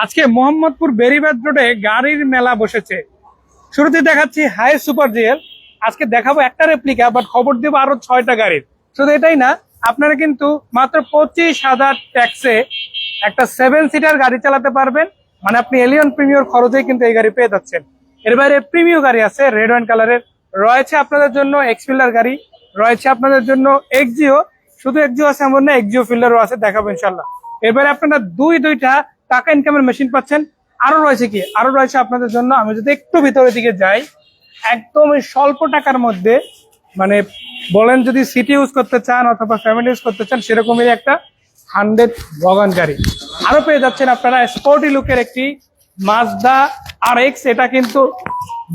আজকে মোহাম্মদপুর বেরিবাদ রোডে গাড়ির মেলা বসেছে। শুরুতে দেখাচ্ছি হাই সুপার জিএল। আজকে দেখাবো একটা রেপ্লিকা, বাট খবর দেবো আরো 6টা গাড়ির। শুধু এটাই না, আপনারা কিন্তু মাত্র 25,000 ট্যাক্সে একটা 7 সিটার গাড়ি চালাতে পারবেন। মানে আপনি এলিয়ন প্রিমিয়র খরচেই কিন্তু এই গাড়ি পেয়ে যাচ্ছেন। এর বাইরে প্রিমিয় গাড়ি আছে রেড ওয়াইন কালারের, রয়েছে আপনাদের জন্য এক্সফিল্ডার গাড়ি, রয়েছে আপনাদের জন্য এক্সিও। শুধু এক্সিও আছে এমন না, এক্সিও ফিল্ডারও আছে, দেখাবো ইনশাল্লাহ। এবারে আপনারা দুইটা টাকা ইনকামের মেশিন পাচ্ছেন। আরো রয়েছে কি, আরো রয়েছে আপনাদের জন্য। আমি যদি একটু ভিতরের দিকে যাই, একদম স্বল্প টাকার মধ্যে, মানে বলেন যদি সিটি ইউজ করতে চান অথবা ফ্যামিলি ইউজ করতে চান, সেরকমই একটা 100 ওয়াগন গাড়ি আরো পেয়ে যাচ্ছেন আপনারা। স্পোর্টি লুকের একটি মাজদা RX, এটা কিন্তু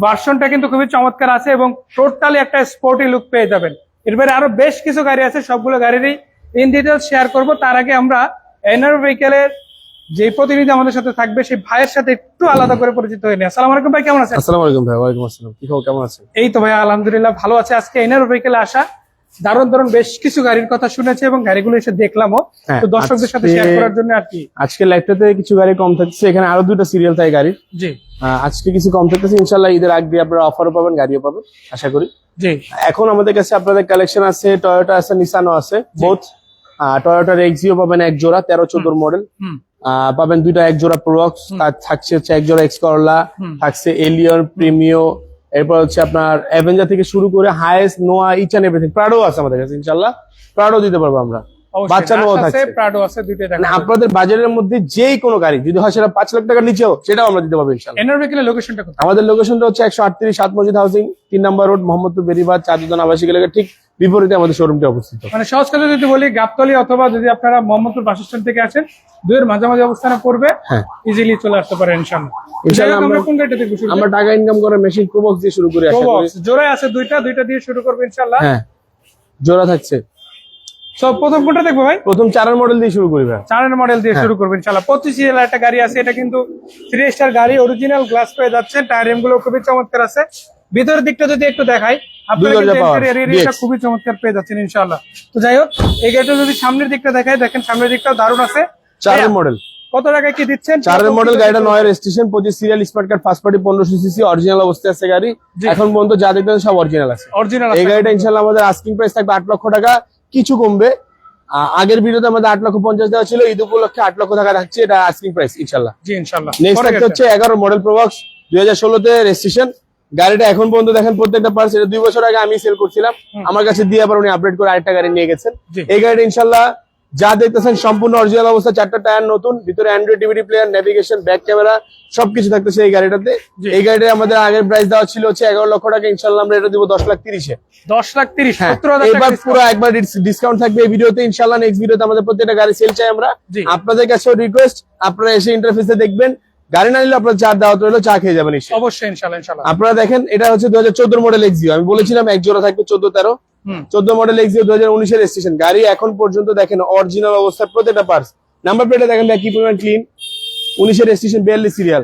ভার্সনটা কিন্তু খুবই চমৎকার আছে এবং টোটালি একটা স্পোর্টি লুক পেয়ে যাবেন। এরপরে আরো বেশ কিছু গাড়ি আছে, সবগুলো গাড়িরই ইন ডিটেলস শেয়ার করব। তার আগে আমরা এনআর ভেহিকেলের যে প্রতিনিধি আমাদের সাথে থাকবে সেই ভাইয়ের সাথে একটু আলাদা করে পরিচিত হয়ে নিই। আসসালামু আলাইকুম ভাই, কেমন আছেন? আসসালামু আলাইকুম ভাই। ওয়ালাইকুম আসসালাম। কি খবর, কেমন আছেন? এই তো ভাই আলহামদুলিল্লাহ ভালো আছে। আজকে এনআর ভেহিকেলে আসা দারুণ দারুণ বেশ কিছু গাড়ির কথা শুনেছি এবং গাড়িগুলো এসে দেখলামও, তো দর্শকদের সাথে শেয়ার করার জন্য আর কি। আজকে লাইভটাতে কিছু গাড়ি কম থাকছে, এখানে আরো দুটো সিরিয়াল তাই গাড়ি। জি আজকে কিছু কম থাকতেছে, ইনশাআল্লাহ ঈদের আগে আপনারা অফারও পাবেন, গাড়িও পাবেন আশা করি। জি এখন আমাদের কাছে আপনাদের কালেকশন আছে, টয়োটা আছে, নিসানও আছে বোথ। টয়োটার এক্সিও পাবেন এক জোড়া 13-14 মডেল পাবেন, দুইটা এক জোড়া প্রোডাক্টস থাকছে, হচ্ছে এক জোড়া এক্স করলা থাকছে, এলিয়ন প্রিমিও, এরপর হচ্ছে আপনার অ্যাভেঞ্জার থেকে শুরু করে হাইয়েস্ট নোয়া ইচ এন্ড এভরিথিং। প্রাডো আছে আমাদের কাছে, ইনশাআল্লাহ প্রাডো দিতে পারবো আমরা। বাচ্চা নোয়া থাকছে, প্রাডো আছে, দুইটাই মানে আপনাদের বাজারের মধ্যে যেই কোনো গাড়ি যদি হয় সেটা 5 লাখ টাকার নিচেও সেটাও আমরা দিতে পারবো ইনশাআল্লাহ। এনআর ভেহিকেলের লোকেশনটা কোথায়? আমাদের লোকেশনটা হচ্ছে 138 সাত মসজিদ হাউসিং, 3 নম্বর রোড, মোহাম্মদপুর বেরিবাদ, চাঁদুদান আবাসিক এলাকার ঠিক বিপরীতে আমাদের শোরুমটি অবস্থিত। মানে সহজ কথা যদি বলি, গাবতলী অথবা যদি আপনারা মোহাম্মদপুর বাস স্ট্যান্ড থেকে আসেন, দুইয়ের মাঝামাঝি অবস্থানে পড়বে, ইজিলি চলে আসতে পারেন ইনশাআল্লাহ। ইনশাআল্লাহ কোন গাড়িটা থেকে শুরু? আমরা টাকা ইনকাম করার মেশিন প্রবক্স দিয়ে শুরু করি। জোড়ায় আছে দুইটা দিয়ে শুরু করবে ইনশাআল্লাহ। হ্যাঁ জোড়া থাকছে। সব প্রথম কোনটা দেখবো ভাই? প্রথম 4 মডেল দিয়ে শুরু করি ভাই। 4 মডেল দিয়ে শুরু করবেন ইনশাআল্লাহ। 25 এর একটা গাড়ি আছে, এটা কিন্তু 3 স্টার গাড়ি, অরিজিনাল গ্লাস পেয়ে যাচ্ছেন। টায়ার গুলো খুবই চমৎকার আছে। ভিতরের দিকটা যদি একটু দেখাই, আপনারা এরিয়াটা খুবই চমৎকার পেয়ে যাচ্ছেন ইনশাআল্লাহ। তো যাই হোক, এই গাড়িটা যদি সামনের দিকটা দেখাই, দেখেন সামনের দিকটাও দারুণ আছে। 4 মডেল কত টাকা কি দিচ্ছেন? 4 মডেল গাড়িটা 9 registration, 25 serial, smart card, first party, 1500 CC, original অবস্থায় আছে গাড়ি। এখন পর্যন্ত যা দেখতেছেন সব অরিজিনাল আছে। এই গাড়িটা ইনশাআল্লাহ আমাদের আস্কিং প্রাইস থাকবে 8 লক্ষ টাকা, কিছু কমবে। আগের ভিডিওতে আমাদের 8,50,000 দেওয়া ছিল, ঈদ উপলক্ষে 8 লক্ষ টাকা রাখছে, এটা আস্কিং প্রাইস ইনশাআল্লাহ। জি ইনশাআল্লাহ। নেক্সট একটা হচ্ছে 11 মডেল প্রোবক্স, 2016 তে রেজিস্ট্রেশন গাড়িটা। এখন পর্যন্ত দেখেন প্রত্যেকটা পার্টস, এটা 2 বছর আগে আমি সেল করছিলাম, আমার কাছে দিয়ে আবার উনি আপডেট করে আরেকটা গাড়ি নিয়ে গেছেন। এই গাড়িটা ইনশাআল্লাহ যা দেখতেছেন সম্পূর্ণ অরিজিনাল অবস্থা, 4টা টায়ার নতুন, ভিতরে Android DVD player, navigation, back camera সবকিছু থাকতেছে এই গাড়িটাতে। এই গাড়িটা আমাদের আগের প্রাইস দেওয়া ছিল হচ্ছে 11 লক্ষ টাকা, ইনশাআল্লাহ আমরা এটা দিব 10,30,000 এ। 10,30,000 এবার পুরো একবার ডিসকাউন্ট থাকবে এই ভিডিওতে ইনশাআল্লাহ। নেক্সট ভিডিওতে আমাদের প্রত্যেকটা গাড়ি সেল চাই আমরা। আপনাদের কাছেও রিকোয়েস্ট, আপনারা এসে ইন্টারফেসে দেখবেন, গাড়ি না নিলে আপনার চা দাওয়াত রইলো, চা খেয়ে যাবেন অবশ্যই ইনশাআল্লাহ। আপনারা দেখেন এটা হচ্ছে 2014 মডেল এক্সিও, আমি বলেছিলাম এক জোড়া থাকবে 14-13। 14 মডেল এক্সিও 2019 এর রেজিস্ট্রেশন গাড়ি। এখন পর্যন্ত দেখেন অরিজিনাল অবস্থায় প্রত্যেকটা পার্টস, নাম্বার প্লেটে দেখেন কি পরিমাণ ক্লিন, 19 এর রেজিস্ট্রেশন, 42 সিরিয়াল।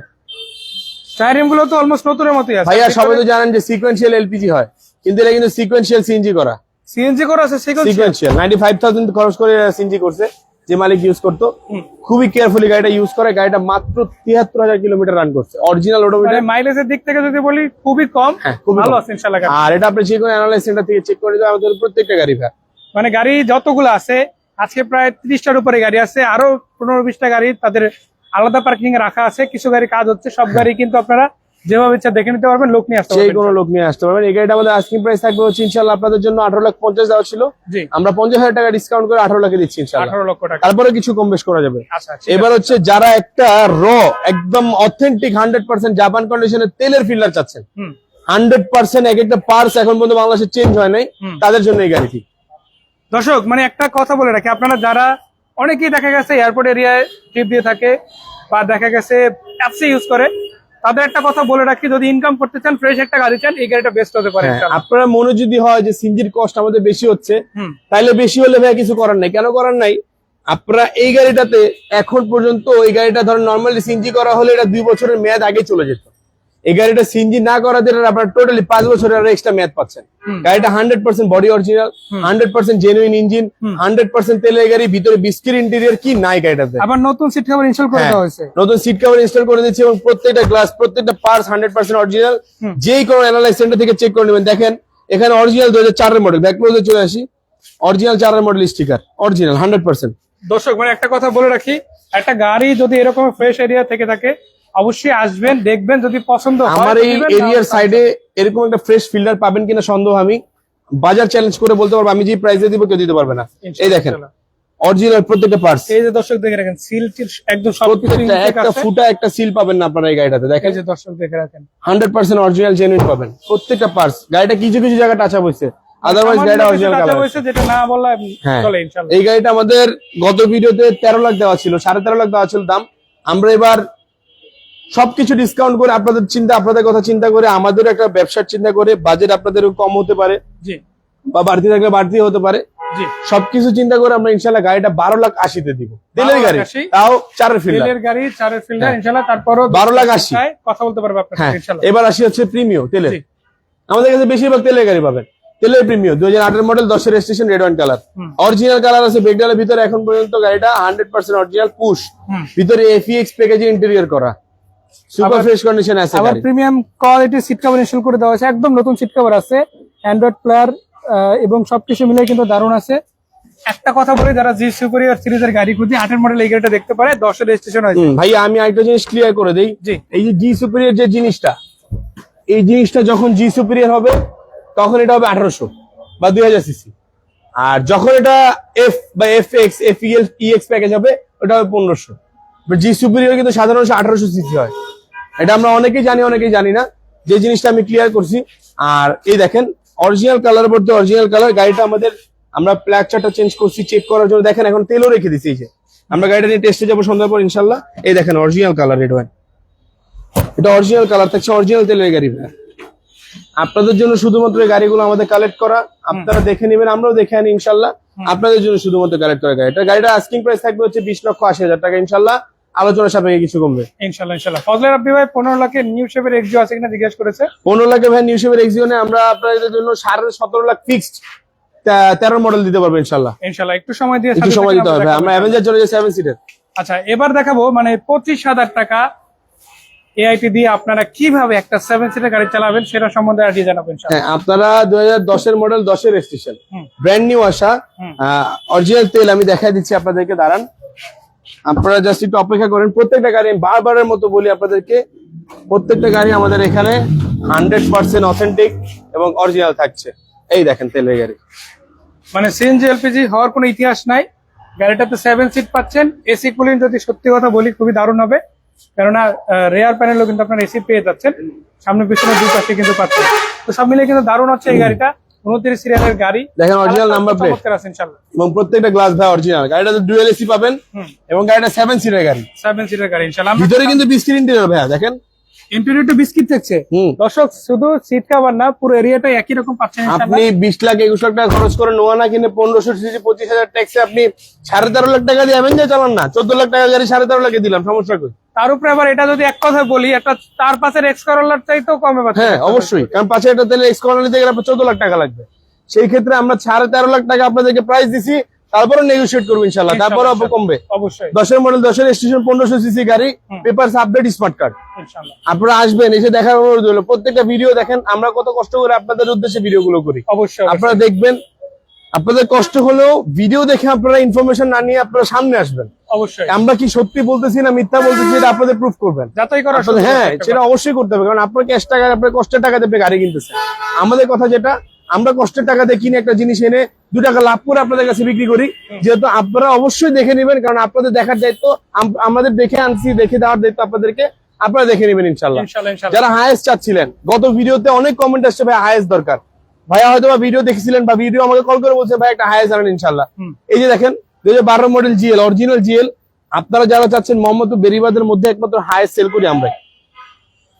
টায়ারিং গুলো তো অলমোস্ট নতুনের মতই আছে ভাইয়া। সবাই তো জানেন যে সিকোয়েন্সিয়াল এলপিজি হয়, কিন্তু এটা কিন্তু সিকোয়েন্সিয়াল সিএনজি করা। সিএনজি করা আছে, সিকোয়েন্সিয়াল 95,000 খরচ করে সিএনজি করছে, যে মালিক ইউজ করতো। খুবই কেয়ারফুলি গাড়িটা ইউজ করে, গাড়িটা মাত্র 73,000 কিলোমিটার রান করছে, অরিজিনাল অটোমিটার। মাইলেজের দিক থেকে যদি বলি খুবই কম, ভালো আছে ইনশাআল্লাহ। আর এটা আপনি যে কোনো অ্যানালাইজ সেন্টার থেকে চেক করে দিতে আমাদের প্রত্যেকটা গাড়ি ভাই। মানে গাড়ি যতগুলো আছে আজকে প্রায় 30টার উপরে গাড়ি আছে, আরো 15-20টা গাড়ি তাদের আলাদা পার্কিং এ রাখা আছে। কিছু গাড়ি কাজ হচ্ছে, সব গাড়ি কিন্তু আপনারা যেভাবে ইচ্ছা দেখে নিতে পারবেন, লোক নিয়ে আসতে পারবেন, যে কোনো লোক নিয়ে আসতে পারবেন। এই গাড়িটা আমাদের আস্কিং প্রাইস থাকবে হচ্ছে ইনশাআল্লাহ আপনাদের জন্য 18,50,000 দেওয়া ছিল, আমরা 50,000 টাকা ডিসকাউন্ট করে 18 লাখে দিচ্ছি ইনশাআল্লাহ। 18 লক্ষ টাকা, তারপরে কিছু কম বেশ করা যাবে। এবার হচ্ছে যারা একটা একদম অথেন্টিক 100% জাপান কন্ডিশনের তেলের ফিল্টার চাচ্ছেন, 100% এক একটা পার্টস এখন পর্যন্ত বাংলাদেশে চেঞ্জ হয় নাই, তাদের জন্য এই গাড়িটি। দর্শক মানে একটা কথা বলে রাখি, আপনারা যারা অনেকেই দেখা গেছে এয়ারপোর্ট এরিয়ায় ট্রিপ দিয়ে থাকে বা দেখা গেছে ট্যাক্সি ইউজ করে, তাদের একটা কথা বলে রাখি, যদি ইনকাম করতে চান, ফ্রেশ একটা গাড়ি চান, এই গাড়িটা বেস্ট হতে পারে। আপনারা মনে যদি হয় যে সিএনজির কস্ট আমাদের বেশি হচ্ছে, তাইলে বেশি হলে ভাই কিছু করার নাই। কেন করার নাই? আপনারা এই গাড়িটাতে এখন পর্যন্ত, এই গাড়িটা ধরেন নর্মালি সিএনজি করা হলে এটা 2 বছরের মেয়াদ আগে চলে যেত। এই গাড়িটা সিএনজি না করাতে আপনার টোটালি 5 বছরের আরো এক্সট্রা মেয়াদ পাচ্ছেন। গাড়িটা 100% বডি অরিজিনাল, 100% জেনুইন ইঞ্জিন, 100% তেলের গাড়ি, ভিতরে বিস্কিট ইন্টেরিয়র কি নাই গাড়িটাতে। আবার নতুন সিট কভার ইনস্টল করে দেওয়া হয়েছে, নতুন সিট কভার ইনস্টল করে দিচ্ছি এবং প্রত্যেকটা গ্লাস, প্রত্যেকটা পার্টস 100% অরিজিনাল। যেই কোনো অ্যানালাইজ সেন্টার থেকে চেক করে নেবেন। দেখেন এখানে অরিজিনাল 2004 এর মডেল, ব্যাক ক্লোজে চলে আসি, অরিজিনাল 4 এর মডেল স্টিকার, অরিজিনাল 100%। দর্শক মানে একটা কথা বলে রাখি, একটা গাড়ি যদি এরকম ফ্রেশ এরিয়া থেকে থাকে অবশ্যই আসবেন, দেখবেন, যদি পছন্দ হয় আমার তো এই দিবেন, এরিয়ার নাহলে সাইডে এরকম একটা ফ্রেশ ফিল্টার পাবেন কিনা সন্দেহ। আমি বাজার চ্যালেঞ্জ করে বলতে পারবো, আমি যে প্রাইসে দিব কেউ দিতে পারবে না। এই দেখেন অরিজিনাল প্রত্যেকটা পার্টস, এই যে দর্শক দেখে রাখেন, সিল টিল একদম সবকিছু প্রত্যেকটা ইনটেক একটা আছে। ফুটা একটা সিল পাবেন না আপনারা এই গাড়িটাতে। দেখেন এই যে দর্শক দেখে রাখেন 100% অরিজিনাল জেনুইন পাবেন প্রত্যেকটা পার্টস। গাড়িটা কিছু কিছু জায়গা টাচ আপ হয়েছে, আদারওয়াইজ সামান্য গাড়িটা কিছু অরিজিনাল টাকা কালার। পয়সা যেটা না বলা হ্যাঁ, চলে ইনশাআল্লাহ। এই গাড়িটা আমাদের গত ভিডিওতে 13 লাখ দেওয়া ছিল, 13.5 লাখ দেওয়া ছিল দাম। আমরা এবার সবকিছু ডিসকাউন্ট করে আপনাদের কথা চিন্তা করে, আমাদের একটা ব্যবসার চিন্তা করে, বাজেট আপনাদের কম হতে পারে জি বা বাড়তি থাকলে বাড়তি হতে পারে, জি, সবকিছু চিন্তা করে আমরা ইনশাল্লাহ গাড়িটা 12,80,000 দিব। তেলের গাড়ি, 12,80,000 তাও 4 ফিল্টার, তেলের গাড়ি, 4 ফিল্টার হ্যাঁ। ইনশাআল্লাহ। তারপরও 12,80,000 কথা বলতে পারবে আপনার হ্যাঁ। সাথে ইনশাআল্লাহ। এবার আসি হচ্ছে প্রিমিও তেলের। জি। আমাদের কাছে বেশিরভাগ তেলের গাড়ি পাবেন। তেলের প্রিমিও 2008 এর মডেল, 10 এর registration, red wine colour, original colour আছে ব্রেকডালের ভিতরে। এখন পর্যন্ত গাড়িটা 100% অরিজিনাল পুশ, ভিতরে এফইএক্স প্যাকেজে ইন্টেরিয়র করা, সুপার ফ্রেশ কন্ডিশন আছে আবার গাড়ি। প্রিমিয়াম কোয়ালিটির সিট কভার ইনস্টল করে দেওয়া আছে, একদম নতুন সিট কভার আছে, অ্যান্ড্রয়েড প্লেয়ার এবং সবকিছু মিলে কিন্তু দারুণ আছে। একটা কথা বলি, যারা জি সুপারিয়র সিরিজের গাড়ি খুঁজে 8 এর মডেল এই গাড়িটা দেখতে পারে, 10 এর রেজিস্ট্রেশন হয়েছে। ভাই আমি আরেকটা জিনিস ক্লিয়ার করে দেই, জি। এই যে জি সুপিরিয়র যে জিনিসটা, এই জিনিসটা যখন জি সুপিরিয়র হবে তখন এটা হবে 1800 বা 2000 সিসি, আর যখন এটা এফ বা এফএক্স এফইএল ইএক্স প্যাকেজ হবে ওটা হবে 1500। বাট জি সুপিরিয়র কিন্তু সাধারণত 1800 সিসি হয়। এটা আমরা অনেকেই জানি, অনেকেই জানি না, যে জিনিসটা আমি ক্লিয়ার করছি। আর এই দেখেন অরিজিনাল কালার বলতে অরিজিনাল কালার। গাড়িটা আমাদের আমরা প্ল্যাক চার্টটা চেঞ্জ করছি চেক করার জন্য। দেখেন এখন তেলও রেখে দিচ্ছি। এই যে আমরা গাড়িটা নিয়ে টেস্টে যাবো সন্ধ্যার পর ইনশাল্লাহ। এই দেখেন অরিজিনাল কালার, রেড ওয়াইন, এটা অরিজিনাল কালার থাকছে, অরিজিনাল তেলের গাড়ি। আপনাদের জন্য শুধুমাত্র এই গাড়িগুলো আমাদের কালেক্ট করা, আপনারা দেখে নেবেন, আমরাও দেখে আনি ইনশাল্লাহ। আপনাদের জন্য শুধুমাত্র কালেক্ট করা গাড়ি। গাড়িটা আস্কিং প্রাইস থাকবে হচ্ছে 20,80,000 টাকা ইনশাল্লাহ, আলোচনা সাপেক্ষে কিছু কমবে ইনশাআল্লাহ ইনশাআল্লাহ। ফজলে রাব্বি ভাই 15 লাখের নিউ শেপের এক্সিও আছে কিনা জিজ্ঞেস করেছে। 15 লাখে ভাই নিউ শেপের এক্সিওনে আমরা আপনাদের জন্য 17.5 লাখ ফিক্সড 13 মডেল দিতে পারবো ইনশাল্লাহ। ইনশাআল্লাহ একটু সময় দিয়ে একটু সময় দিতে হবে। আমরা অ্যাভেঞ্জার চলে যাই 7 সিটের। আচ্ছা এবার দেখাবো মানে 25,000 টাকা এআইটি দিয়ে আপনারা কিভাবে একটা 7 সিটার গাড়ি চালাবেন সেটা সম্বন্ধে আর জানাবেন ইনশাআল্লাহ। হ্যাঁ, আপনারা 2010 এর মডেল, 10 এর রেজিস্ট্রেশন, ব্র্যান্ড নিউ আসা, অরিজিনাল তেল আমি দেখাই দিচ্ছি আপনাদেরকে, দাঁড়ান আপনারা জাস্ট একটু অপেক্ষা করেন। প্রত্যেকটা গাড়ি বারবারের মতো বলি আপনাদেরকে, প্রত্যেকটা গাড়ি আমাদের এখানে 100% অথেন্টিক এবং অরিজিনাল থাকছে। এই দেখেন তেলের গাড়ি, মানে সিএনজি এলপিজি হওয়ার কোনো ইতিহাস নাই। গাড়িটাতে 7 সিট পাচ্ছেন, এসি কুলিং যদি সত্যি কথা বলি খুবই দারুণ হবে, কেননা রেয়ার প্যানেলও কিন্তু আপনার এসি পেয়ে যাচ্ছেন, সামনে পিছনে দুই পাশে কিন্তু পাচ্ছেন। তো সব মিলিয়ে কিন্তু দারুণ হচ্ছে এই গাড়িটা, 29 সিরিয়ালের গাড়ি, দেখেন অরিজিনাল নাম্বার প্লেট ইনশাআল্লাহ, এবং প্রত্যেকটা গ্লাস ভাই অরিজিনাল। গাড়িটাতে ডুয়েল এসি পাবেন এবং গাড়িটা 7 সিটের গাড়ি, 7 সিটার গাড়ি ইনশাআল্লাহ। ভিতরে কিন্তু বিস্কিট ইন্টেরিয়র ভাইয়া দেখেন, ইন্টেরিয়র টু বিস্কিট থাকছে। দর্শক শুধু সিট কভার না, পুরো এরিয়াটাই একই রকম পাচ্ছেন আপনি 20 লাখ 21 লাখ টাকা খরচ করে নোয়া না কিনে 1500 সিসি 25,000 ট্যাক্সে আপনি 13.5 লাখ টাকা দিয়ে অ্যাভেঞ্জার চালান না, 14 লাখ টাকা গাড়ি 13.5 লাখে দিলাম, সমস্যা কই? তার উপরে আবার এটা যদি এক কথা বলি, একটা 4-5 এর এক্স করোলার চাইতেও কমে পাচ্ছেন। হ্যাঁ অবশ্যই, কারণ 5 একটা তেলে এক্স কর্নার নিতে গেলে আপনার 14 লাখ টাকা লাগবে। সেই ক্ষেত্রে আমরা 13.5 লাখ টাকা আপনাদেরকে প্রাইস দিছি, তারপরে নেগোশিয়েট করবো ইনশাল্লাহ, তারপরে অল্প কমবে। অবশ্যই 10 এর মডেল, 10 এর রেজিস্ট্রেশন, 1500 সিসি গাড়ি, পেপারস আপডেট, স্মার্ট কার্ড। ইনশাআল্লাহ আপনারা আসবেন, এসে দেখার অনুরোধ হলো। প্রত্যেকটা ভিডিও দেখেন, আমরা কত কষ্ট করে আপনাদের উদ্দেশ্যে ভিডিও গুলো করি, অবশ্যই আপনারা দেখবেন। আপনাদের কষ্ট হলেও ভিডিও দেখে আপনারা ইনফরমেশন না নিয়ে আপনারা সামনে আসবেন। অবশ্যই আমরা কি সত্যি বলতেছি না মিথ্যা বলতেছি এটা আপনাদের প্রুফ করবেন, যাচাই করা। হ্যাঁ সেটা অবশ্যই করতে হবে, কারণ আপনার ক্যাশ টাকা, আপনার কষ্টের টাকা দিয়ে আপনি গাড়ি কিনতেছেন। আমাদের কথা যেটা, আমরা কষ্টের টাকা দিয়ে কিনে একটা জিনিস এনে 2 টাকা লাভ করে আপনাদের কাছে বিক্রি করি, যেহেতু আপনারা অবশ্যই দেখে নেবেন, কারণ আপনাদের দেখার দায়িত্ব আমাদের, দেখে আনছি, দেখে দেওয়ার দায়িত্ব আপনাদেরকে, আপনারা দেখে নেবেন ইনশাল্লাহ। যারা হায়েস্ট চাচ্ছিলেন, গত ভিডিওতে অনেক কমেন্ট আসছে ভাই হায়েস্ট দরকার, ভাইয়া হয়তো বা ভিডিও দেখছিলেন বা ভিডিও আমাকে কল করে বলছে ভাই একটা হায়েস্ট আনেন ইনশাল্লাহ। এই যে দেখেন 2012 মডেল জিএল, অরিজিনাল জিএল, আপনারা যারা চাচ্ছেন মোহাম্মদপুর বেরিবাদের মধ্যে একমাত্র হায়েস্ট সেল করি আমরা।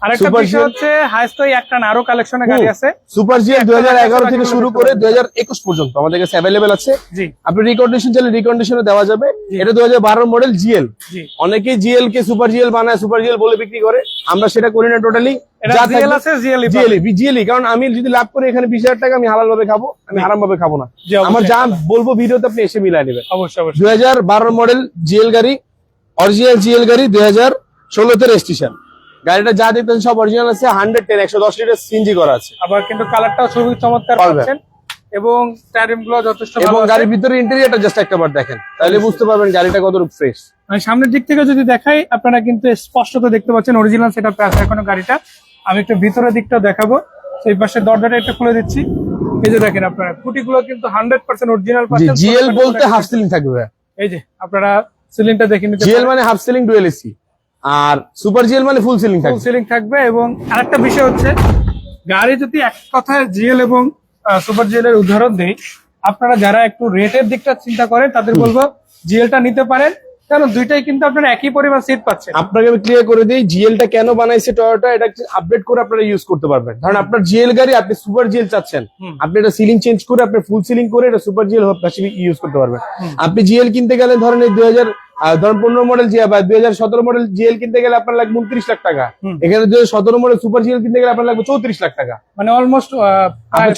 আরেকটা সুপার বিষয় হচ্ছে হাইস্ট ওই একটা না আরো কালেকশনের গাড়ি আছে। সুপার জিএল 2011 থেকে শুরু করে 2021 পর্যন্ত আমাদের কাছে অ্যাভেলেবেল আছে। জি আপনি রিকন্ডিশন চাইলে রিকন্ডিশনও দেওয়া যাবে। এটা 2012 মডেল জিএল। জি অনেকেই জিএল কে সুপার জিএল বানায়, সুপার জিএল বলে বিক্রি করে, আমরা সেটা করি না টোটালি। এটা জিএল আছে জিএলই জিএলই, কারণ আমি যদি লাভ করি এখানে 20,000 টাকা আমি হালাল ভাবে খাবো, আমি হারাম ভাবে খাবো না। জি, অবশ্যই। আমার যা বলবো ভিডিওতে আপনি এসে মিলাই নেবেন। অবশ্যই অবশ্যই 2012 মডেল জিএল গাড়ি, অরিজিনাল জিএল গাড়ি, 2016 তে রেজিস্ট্রেশন। গাড়িটা যা দেখতেন সব অরিজিনাল আছে, 110 110 লিটার সিএনজি করা আছে। আবার কিন্তু কালারটাও খুবই চমৎকার পারবে। পাচ্ছেন এবং টায়ারিং গুলো যথেষ্ট এবং ভালো আছে। গাড়ির ভিতরে ইন্টেরিয়রটা জাস্ট একবার দেখেন, তাহলে বুঝতে পারবেন গাড়িটা কতটুকু ফ্রেশ। মানে সামনের দিক থেকে যদি দেখাই আপনারা কিন্তু স্পষ্টত দেখতে পাচ্ছেন অরিজিনাল সেটআপে আছে এখনো গাড়িটা। আমি একটু ভিতরের দিকটা দেখাবো। সেই পাশে দরজাটা একটু খুলে দিচ্ছি। এই যে দেখেন আপনারা খুঁটিগুলো কিন্তু 100% অরিজিনাল পাচ্ছেন। জিএল বলতে হাফ সিলিং থাকবে। এই যে আপনারা সিলিংটা দেখে নিতে জিএল মানে হাফ সিলিং ডুয়েল এসি, আর সুপার জিএল মানে ফুল সিলিং ফুল থাকবে। সিলিং থাকবে। এবং আরেকটা বিষয় হচ্ছে গাড়ি যদি এক কথায় জিএল এবং সুপার জিএল এর উদাহরণ দেই, আপনারা যারা একটু রেটের দিকটা চিন্তা করেন তাদের বলবো জিএলটা নিতে পারেন, কারণ দুইটাই কিন্তু আপনারা একই পরিমাণ সিট পাচ্ছেন। আপনাকে আমি ক্লিয়ার করে দিই জিএলটা কেন বানাইছে টয়োটা, এটা আপডেট করে আপনারা ইউজ করতে পারবেন। কারণ আপনার জিএল গাড়ি আপনি সুপার জিএল চাচ্ছেন, আপনি এটা সিলিং চেঞ্জ করে আপনি ফুল সিলিং করে এটা সুপার জিএল ইউজ করতে পারবেন। আপনি জিএল কিনতে গেলে ধরেন এই 2015 মডেল জিএল বা 2017 মডেল জিএল কিনতে গেলে আপনার লাগবে 29 লাখ টাকা। এখানে 2017 মডেল সুপার জিএল কিনতে গেলে আপনার লাগবে 34 লাখ টাকা, মানে অলমোস্ট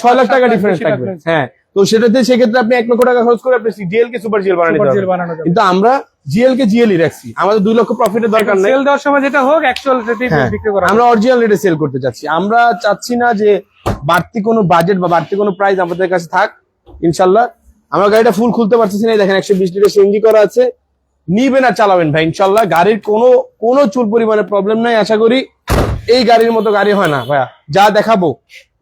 6 লাখ টাকা ডিফারেন্স থাকবে। হ্যাঁ, তো সেটাতে সেক্ষেত্রে আপনি 1 লক্ষ টাকা খরচ করে আপনি জিএল কে সুপার জিএল বানাতে পারবেন। কিন্তু আমরা জিএল কে জিএলই রাখছি, আমাদের 2 লক্ষ প্রফিটের দরকার নেই। সেল দেওয়ার সময় যেটা হোক অ্যাকচুয়াল রেটেই বিক্রি করা। আমরা অরিজিনাল রেটে সেল করতে চাচ্ছি। আমরা চাচ্ছি না যে বাড়তি কোনো বাজেট বা বাড়তি কোনো প্রাইস আমাদের কাছে থাক। ইনশাল্লাহ আমরা গাড়িটা ফুল খুলতে পারতেছি না, দেখেন 120 লিটার সিএনজি করা আছে। নিবেন আর চালাবেন ভাই, ইনশাল্লাহ গাড়ির কোনো চুল পরিমাণে প্রবলেম নাই। আশা করি এই গাড়ির মতো গাড়ি হয় না ভাইয়া। যা দেখাবো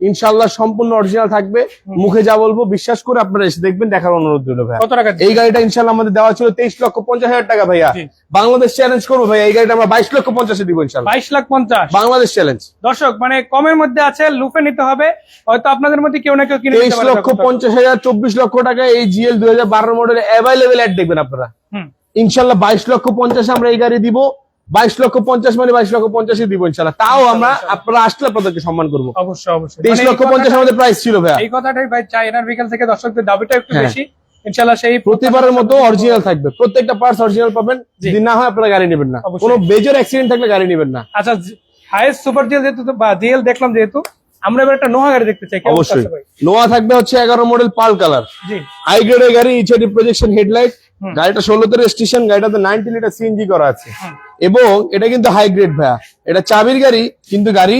ইনশাল্লাহ সম্পূর্ণ অরিজিনাল থাকবে, মুখে যা বলবো বিশ্বাস করে আপনারা এসে দেখবেন, দেখার অনুরোধ রইল ভাইয়া। কত টাকা? এই গাড়িটা ইনশাল্লাহ আমাদের দেওয়া ছিল 23,50,000 টাকা ভাইয়া। বাংলাদেশ চ্যালেঞ্জ করবো ভাইয়া, এই গাড়িটা আমরা 22,50,000 দিব ইনশাল্লাহ। 22,50,000 বাংলাদেশ চ্যালেঞ্জ। দর্শক মানে কমের মধ্যে আছে, লুপে নিতে হবে, হয়তো আপনাদের মধ্যে কেউ না কেউ কিনে নিতে পারে। 23,50,000 24 লক্ষ টাকা এই জিএল 2012 মডেল অ্যাভেলেবেল অ্যাড দেখবেন আপনারা। ইনশাল্লাহ 22,50,000 আমরা এই গাড়ি দিব। 22,50,000 মানে 22,50,000 দিব ইনশাল্লাহ। তাও আমরা আপনারা আসলে আপনাদেরকে সম্মান করবো। অবশ্যই অবশ্যই 23,50,000 আমাদের প্রাইস ছিল ভাইয়া। এই কথাটাই ভাই চাই এনার বিকেল থেকে দর্শকদের দাবিটা একটু বেশি। ইনশাল্লাহ সেই প্রতিবারের মতো অরিজিনাল থাকবে, প্রত্যেকটা পার্টস অরিজিনাল পাবেন। যদি না হয় আপনারা গাড়ি নেবেন না, কোনো মেজর অ্যাক্সিডেন্ট থাকলে গাড়ি নেবেন না। আচ্ছা, হাইয়েস্ট সুপার জিএল যেহেতু বা জিএল দেখলাম, যেহেতু আমরা এবার একটা নোহা গাড়ি দেখতে চাই। অবশ্যই নোয়া থাকবে হচ্ছে 11 মডেল পাল কালার, জি হাই গ্রেডের গাড়ি, এইচডি প্রজেকশন হেডলাইট। গাড়িটা 16 তে রেজিস্ট্রেশন, গাড়িটাতে 90 লিটার সিএনজি করা আছে। এবং এটা কিন্তু হাই গ্রেড ভাইয়া, এটা চাবির গাড়ি কিন্তু গাড়ি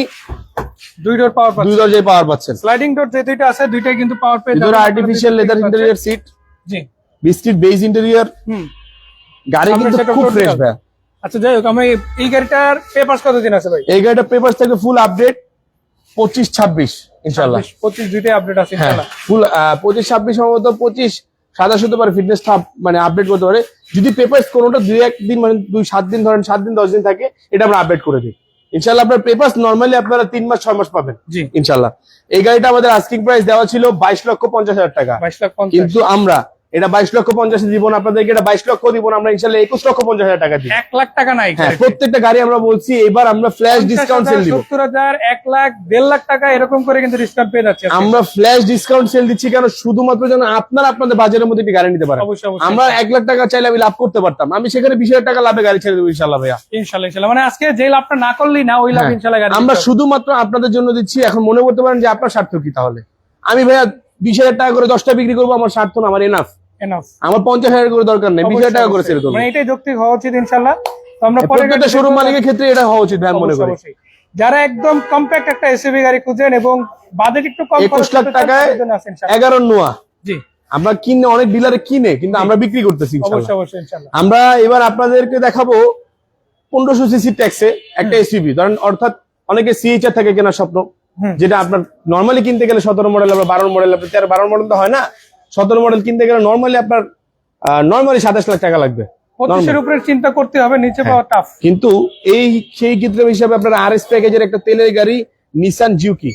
2 ডোর পাওয়ার পাচ্ছেন, 2 দরজায় পাওয়ার পাচ্ছেন। স্লাইডিং ডোর যে দুইটা আছে দুইটাই কিন্তু পাওয়ার পেয়ে ভিতরে আর্টিফিশিয়াল লেদার ইন্টেরিয়র সিট, জি বিস্কিট বেজ ইন্টেরিয়র। গাড়ি কিন্তু খুব ফ্রেশ ভাইয়া। আচ্ছা যাই হোক, আমি এই গাড়িটার পেপারস কতদিন আছে ভাই? এই গাড়িটার পেপারস থেকে ফুল আপডেট 25-26 ইনশাআল্লাহ। 25 দুইটাই আপডেট আছে ইনশাআল্লাহ। ফুল 25-26 সম্ভবত 25 27 হতে পারে, ফিটনেস মানে আপডেট করতে পারে। যদি পেপারস কোনোটা 2-1 দিন মানে 2-7 দিন ধরেন, 7 দিন 10 দিন থাকে, এটা আমরা আপডেট করে দিই ইনশাআল্লাহ। আপনার পেপারস নরমালি আপনারা 3 মাস 6 মাস পাবেন জি ইনশাআল্লাহ। এই গাড়িটা আমাদের আস্কিং প্রাইস দেওয়া ছিল 22,50,000 টাকা, 22,50,000, কিন্তু আমরা এটা 22,50,000 দিব না আপনাদেরকে, এটা 22 লক্ষ দিব না আমরা ইনশাআল্লাহ। 21,50,000 টাকা দিব। 1 লাখ টাকা নাই। হ্যাঁ, প্রত্যেকটা গাড়ি আমরা বলছি এবার আমরা ফ্ল্যাশ ডিসকাউন্ট সেল দিব। 70,000, 1 লাখ, 1.5 লাখ টাকা এরকম করে কিন্তু ডিসকাউন্ট পেয়ে যাচ্ছে। আমরা ফ্ল্যাশ ডিসকাউন্ট সেল দিচ্ছি কেন? শুধুমাত্র যেন আপনারা আপনাদের বাজারের মধ্যে একটি গাড়ি নিতে পারেন। আমরা 1 লাখ টাকা চাইলে আমি লাভ করতে পারতাম, আমি সেখানে 20,000 টাকা লাভে গাড়ি ছেড়ে দেবো ইনশাআল্লাহ ভাইয়া। ইনশাআল্লাহ ইনশাআল্লাহ, মানে আজকে যে লাভটা না করলেই না, ওই লাভ ইনশাআল্লাহ গাড়ি আমরা শুধুমাত্র আপনাদের জন্য দিচ্ছি। এখন মনে করতে পারেন যে আপনার স্বার্থ কি, তাহলে আমি ভাইয়া 20,000 টাকা করে 10টা বিক্রি করবো, আমার স্বার্থ না, আমার এনাফ। আমার 50,000 করে দরকার নেই, 20,000 টাকা করে ছেড়ে দেবো। মানে এটাই যৌক্তিক হওয়া উচিত ইনশাআল্লাহ। তো আমরা প্রত্যেকটা শোরুম মালিকের ক্ষেত্রে এটা হওয়া উচিত ভাই, মনে করি। যারা একদম কম্প্যাক্ট একটা এসইউভি গাড়ি খুঁজেন এবং বাজেট একটু কম, 21 লাখ টাকায় 11 নোয়া জি আমরা কিনে, অনেক ডিলারে কিনে, কিন্তু আমরা বিক্রি করতেছি অবশ্যই অবশ্যই ইনশাআল্লাহ। আমরা এবার আপনাদেরকে দেখাবো 1500 সিসি ট্যাক্সে একটা এসইউভি, ধরেন অর্থাৎ অনেকে সিএইচআর থাকে কেনার স্বপ্ন, যেটা আপনার নরমালি কিনতে গেলে 17 মডেল, আপনার 12 মডেল, আপনার 13-12 মডেল তো হয় না, 17 মডেল কিনতে গেলে নরমালি আপনার 27 লাখ টাকা লাগবে। 25 উপরে চিন্তা করতে হবে, নিচে পাওয়া টাফ। কিন্তু সেই ক্ষেত্রে হিসাবে আপনার আরএস প্যাকেজের একটা তেলের গাড়ি নিসান জিউকি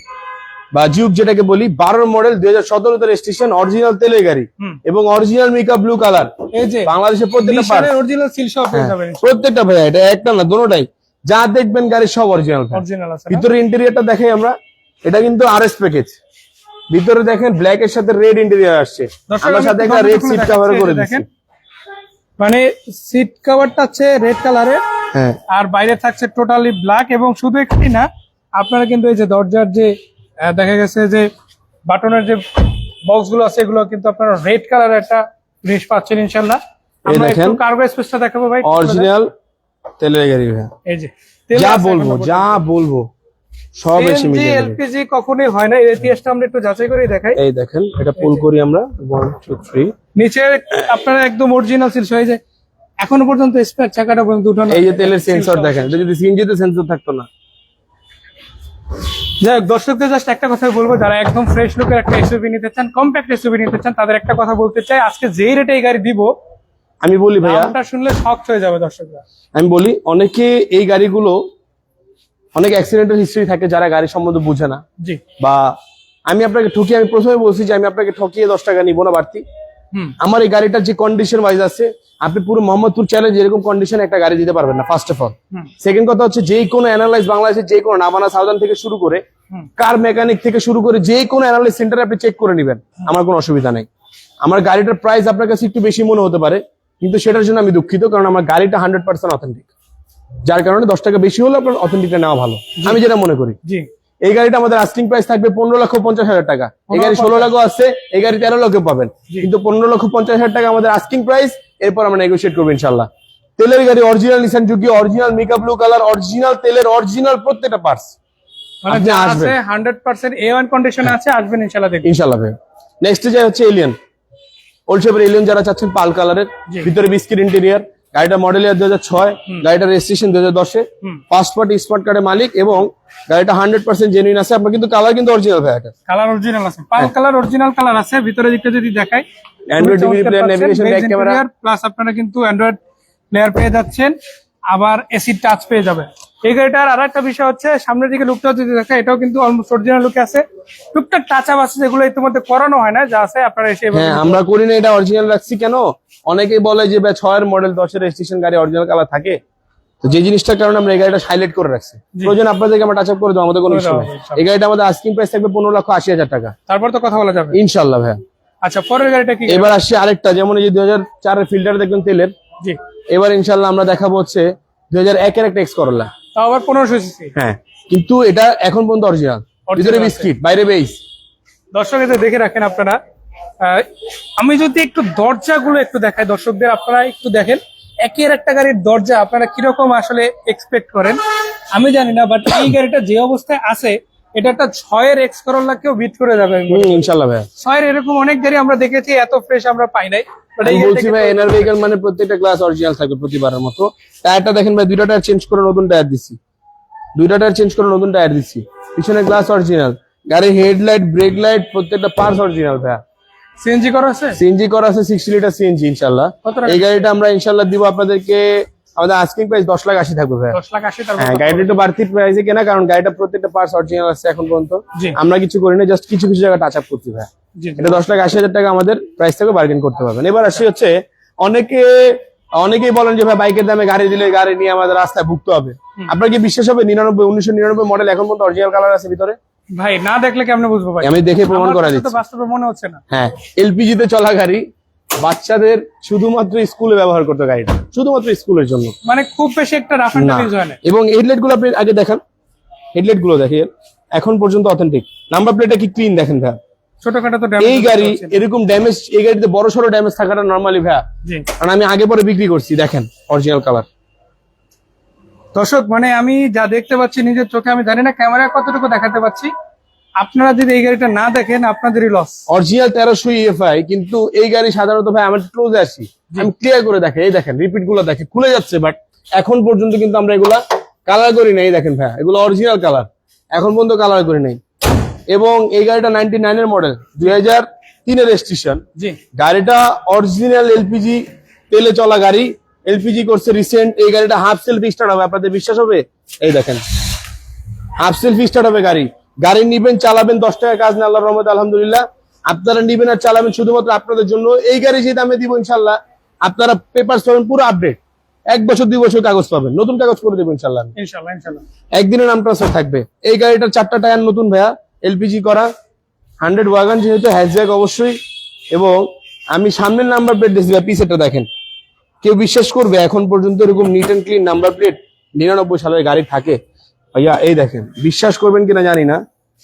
বা জিউক যেটাকে বলি, 12 মডেল 2017 তে রেজিস্ট্রেশন, অরিজিনাল তেলের গাড়ি এবং অরিজিনাল মিকা ব্লু কালার। এই যে বাংলাদেশের প্রত্যেকটা পার্ট অরিজিনাল সিল সহ পেয়ে যাবেন প্রত্যেকটা ভাইয়া, এটা একটা না, দুটোটাই যা দেখবেন গাড়ি সব অরিজিনাল। অরিজিনাল আছে না? ভিতরে ইন্টেরিয়রটা দেখাই আমরা, এটা কিন্তু আরএস প্যাকেজ। ভিতরে দেখেন ব্ল্যাক এর সাথে রেড ইন্টেরিয়র আসছে, দর্শক, আমরা আমি সাথে একটু একটা রেড খুলে সিট দেখাচ্ছি, কভার এই করে যে দিচ্ছি। দেখেন, মানে সিট কভারটা আছে রেড কালারের, হ্যাঁ আর বাইরে থাকছে টোটালি ব্ল্যাক। এবং শুধু একটি না, আপনারা কিন্তু এই যে দরজার যে দেখা গেছে যে বাটনের যে বক্স গুলো আছে, এগুলো কিন্তু আপনারা রেড কালারের একটা জিনিস পাচ্ছেন ইনশাল্লাহ। এই আমরা দেখেন একটু কার্গো স্পেসটা দেখাবো ভাই। অরিজিনাল তেলের গাড়ি ভাই, এই যে যা বলবো সব এসে মিলে যাবে। এলপিজি কখনোই হয় না, এর ইতিহাসটা আমরা একটু যাচাই করে দেখাই। এই দেখেন এটা পুল করি আমরা 1 2 3, নিচে আপনারা একদম অরিজিনাল সিল হয়ে যায়, এখনো পর্যন্ত স্পেয়ার চাকাটা পর্যন্ত উঠানো। এই যে তেলের সেন্সর দেখেন, এটা যদি সিএনজি তে সেন্সর থাকতো না। যাই হোক, দর্শকদের জাস্ট একটা কথা বলবো, যারা একদম ফ্রেশ লুকের একটা এসইউভি নিতে চান, কম্প্যাক্ট এসইউভি নিতে চান, তাদের একটা কথা বলতে চাই, আজকে যেই রেটে এই গাড়ি দিব, আমি বলি ভাইয়া, দামটা শুনলে শক হয়ে যাবে দর্শকরা। আমি বলি অনেকে এই গাড়িগুলো অনেক অ্যাক্সিডেন্টের হিস্ট্রি থাকে যারা গাড়ি সম্বন্ধে বুঝে না, জি, বা আমি আপনাকে ঠকিয়ে, আমি প্রথমে বলছি যে আমি আপনাকে ঠকিয়ে 10 টাকা নিবো না বাড়তি। আমার এই গাড়িটার যে কন্ডিশন ওয়াইজ আছে, আপনি পুরো মোহাম্মদপুর চ্যালেঞ্জ এরকম কন্ডিশন একটা গাড়ি দিতে পারবেন না, ফার্স্ট অফ অল। সেকেন্ড কথা হচ্ছে, যে কোনো অ্যানালাইজ বাংলাদেশের যে কোনো নাবানা সাউদার্ন থেকে শুরু করে কার মেকানিক থেকে শুরু করে যে কোনো অ্যানালাইজ সেন্টারে আপনি চেক করে নেবেন, আমার কোনো অসুবিধা নেই। আমার গাড়িটার প্রাইস আপনার কাছে একটু বেশি মনে হতে পারে, কিন্তু সেটার জন্য আমি দুঃখিত, কারণ আমার গাড়িটা 100% অথেন্টিক, যার কারণে 10 টাকা বেশি হলে আপনার অথেন্টিকটা নেওয়া ভালো, আমি যেটা মনে করি। জি, এই গাড়িটা আমাদের আস্কিং প্রাইস থাকবে 15,50,000 টাকা। এই গাড়ি 16 লাখও আছে, এই গাড়ি 13 লাখে পাবেন, কিন্তু 15,50,000 টাকা আমাদের আস্কিং প্রাইস। এরপর আমরা নেগোশিয়েট করবো ইনশাল্লাহ। তেলের গাড়ি, অরিজিনাল নিসান জুকি, অরিজিনাল মিকা ব্লু কালার, অরিজিনাল তেলের অরিজিনাল প্রত্যেকটা পার্টস মানে আপনি যা আসবেন। আছে 100% A1 কন্ডিশনে আছে, আসবেন ইনশাআল্লাহ দেখবেন। ইনশাল্লাহ ভাই। নেক্সট যে হচ্ছে এলিয়ন, ওল্ড শেপের এলিয়ন যারা চাচ্ছেন পাল কালারের, জি। ভিতরে বিস্কিট ইন্টেরিয়র, গাড়িটা মডেল ইয়ার 2006, গাড়িটা রেজিস্ট্রেশন 2010-এ, ফার্স্ট পার্টি স্মার্ট কার্ডের মালিক, এবং গাড়িটা 100% জেনুইন আছে। আপনার কিন্তু কালার কিন্তু অরিজিনাল ভাই, এটা কালার অরিজিনাল আছে, পাল কালার অরিজিনাল কালার আছে। ভিতরে দিকটা যদি দেখাই, Android DVD player, navigation, back camera, plus আপনারা কিন্তু অ্যান্ড্রয়েড প্লেয়ার পেয়ে যাচ্ছেন, আবার এসি টাচ পেয়ে যাবেন। এই গাড়িটার আর একটা বিষয় হচ্ছে, সামনের দিকে লুকটা যদি দেখা, এটাও কিন্তু অলমোস্ট অরিজিনাল লুকে আছে। টুকটাক টাচ আপ আছে যেগুলো ইতিমধ্যে করানো হয় না, যা আছে আপনারা এসে হ্যাঁ আমরা করি না, এটা অরিজিনাল রাখছি। কেন অনেকেই বলে যে 6 এর মডেল 10 এর রেজিস্ট্রেশন গাড়ি অরিজিনাল কালার থাকে, তো যে জিনিসটার কারণে আমরা এই গাড়িটা হাইলাইট করে রাখছি। প্রয়োজন আপনাদেরকে আমরা টাচ আপ করে দেবো, আমাদের কোনো ইস্যু নেই। এই গাড়িটা আমাদের আস্কিং প্রাইস থাকবে 15,80,000 টাকা। তারপর তো কথা বলা যাবে ইনশাল্লাহ ভাই। আচ্ছা, পরের গাড়িটা কি? এবার আসছে আরেকটা, যেমন এই যে 2004 এর ফিল্টার দেখবেন তেলের, জি, এবার ইনশাল্লাহ আমরা দেখাবো হচ্ছে 2001 এর একটা এক্স করলা। তাও আবার 1500 সিসি। হ্যাঁ, কিন্তু এটা এখন পর্যন্ত অরিজিনাল, ভিতরে বিস্কিট, বাইরে বেস। দর্শক এটা দেখে রাখেন আপনারা। আমি যদি একটু দরজাগুলো একটু দেখাই দর্শকদের, আপনারা একটু দেখেন একের একটা গাড়ির দরজা আপনারা কিরকম আসলে এক্সপেক্ট করেন আমি জানি না, বাট এই গাড়িটা যে অবস্থায় আছে, এটা একটা 6 এর এক্স করোলাকেও বিট করে যাবে ইনশাল্লাহ ভাই। 6 এর এরকম অনেক গাড়ি আমরা দেখেছি, এত ফ্রেশ আমরা পাই নাই। But এই আমি বলছি গাড়িটা ভাই, এনার ভেহিকল মানে প্রত্যেকটা গ্লাস অরিজিনাল থাকবে প্রতিবারের মতো। টায়ারটা দেখেন ভাই, দুইটা টায়ার চেঞ্জ করে নতুন টায়ার দিচ্ছি, দুইটা টায়ার চেঞ্জ করে নতুন টায়ার দিচ্ছি। পিছনে গ্লাস অরিজিনাল, গাড়ির হেডলাইট, ব্রেক লাইট, প্রত্যেকটা পার্টস অরিজিনাল ভাই। সিএনজি করা আছে, সিএনজি করা আছে, 60 লিটার সিএনজি ইনশাল্লাহ। কত টাকা? এই গাড়িটা আমরা ইনশাল্লাহ দিব আপনাদেরকে, আমাদের আস্কিং প্রাইস 10,80,000 থাকবে ভাই। 10,80,000 তারপর হ্যাঁ, গাড়িটা একটু বাড়তি প্রাইসে কেনা, কারণ গাড়িটা প্রত্যেকটা পার্টস অরিজিনাল আছে এখন পর্যন্ত। জি। আমরা কিছু করি না, জাস্ট কিছু কিছু জায়গা টাচ আপ করছি ভাই। জি, এটা 10,80,000 টাকা আমাদের প্রাইস থেকে বার্গেন করতে পারবেন। এবার আসি হচ্ছে, অনেকেই বলেন যে ভাই বাইকের দামে গাড়ি দিলে গাড়ি নিয়ে আমাদের রাস্তায় ভুগতে হবে। আপনার কি বিশ্বাস হবে 1999 মডেল এখন পর্যন্ত অরিজিনাল কালার আছে ভিতরে? ভাই না দেখলে কেমনে বুঝবো ভাই? আমি দেখে প্রমাণ আমার করা কাছে তো দিচ্ছি। বাস্তবে মনে হচ্ছে না। হ্যাঁ, এলপিজি তে চলা গাড়ি, বাচ্চাদের শুধুমাত্র স্কুলে ব্যবহার করতে গাড়িটা, শুধুমাত্র স্কুলের জন্য, মানে খুব বেশি একটা রাফ এন্ড না। টাফ ইউজ হয় না। এবং হেডলাইট গুলো আপনি আগে দেখান, হেডলাইট গুলো দেখেন এখন পর্যন্ত অথেন্টিক। নাম্বার প্লেটটা কি ক্লিন দেখেন ভাই। ছোটখাটো তো এই গাড়ি এরকম ড্যামেজ, এই গাড়িতে বড় সড়ো ড্যামেজ থাকাটা নর্মালি ভাই, জি। কারণ আমি আগে পরে বিক্রি করছি। দেখেন অরিজিনাল কালার। দর্শক মানে আমি যা দেখতে পাচ্ছি নিজের চোখে, আমি জানি না ক্যামেরায় কতটুকু দেখাতে পাচ্ছি, আপনারা যদি এই গাড়িটা না দেখেন আপনাদেরই লস। অরিজিনাল 1300 ইএফআই, কিন্তু এই গাড়ি সাধারণত ভাই আমার ক্লোজে আসি, আমি ক্লিয়ার করে দেখে, এই দেখেন রিপিট গুলো দেখে খুলে যাচ্ছে, বাট এখন পর্যন্ত কিন্তু আমরা এগুলা কালার করি নাই। এই দেখেন ভাই, এগুলো অরিজিনাল কালার, এখন পর্যন্ত কালার করি নাই। এবং এই গাড়িটা 99 এর মডেল, 2003 এর রেজিস্ট্রেশন। জি, গাড়িটা অরিজিনাল এলপিজি তেলে চলা গাড়ি, এলপিজি করছে রিসেন্ট। এই গাড়িটা হাফ সেলফ স্টার্ট হবে, আপনাদের বিশ্বাস হবে? এই দেখেন হাফ সেলফ স্টার্ট হবে গাড়ি। গাড়ি নিবেন, চালাবেন, 10 টাকা কাজ না, আল্লাহর রহমতে আলহামদুলিল্লাহ। আপনারা নিবেন আর চালাবেন শুধুমাত্র আপনাদের জন্য। এই গাড়ি যে দামে দিব ইনশাল্লাহ, আপনারা পেপারস পাবেন পুরো আপডেট, 1 বছর 2 বছর কাগজ পাবেন, নতুন কাগজ করে দেবো ইনশাল্লাহ। ইনশাআল্লাহ ইনশাআল্লাহ। একদিনের নাম ট্রান্সফার থাকবে। এই গাড়িটার 4টা টায়ার নতুন ভাইয়া, এলপিজি করা, 100 ওয়াগন যেহেতু, হ্যাচব্যাক অবশ্যই। এবং আমি সামনের নাম্বার প্লেট দিয়েছি, পিছেরটা দেখেন। কেউ বিশ্বাস করবে এখন পর্যন্ত এরকম neat and clean number plate 99 সালের গাড়ি থাকে ভাইয়া? এই দেখেন, বিশ্বাস করবেন কিনা জানি না,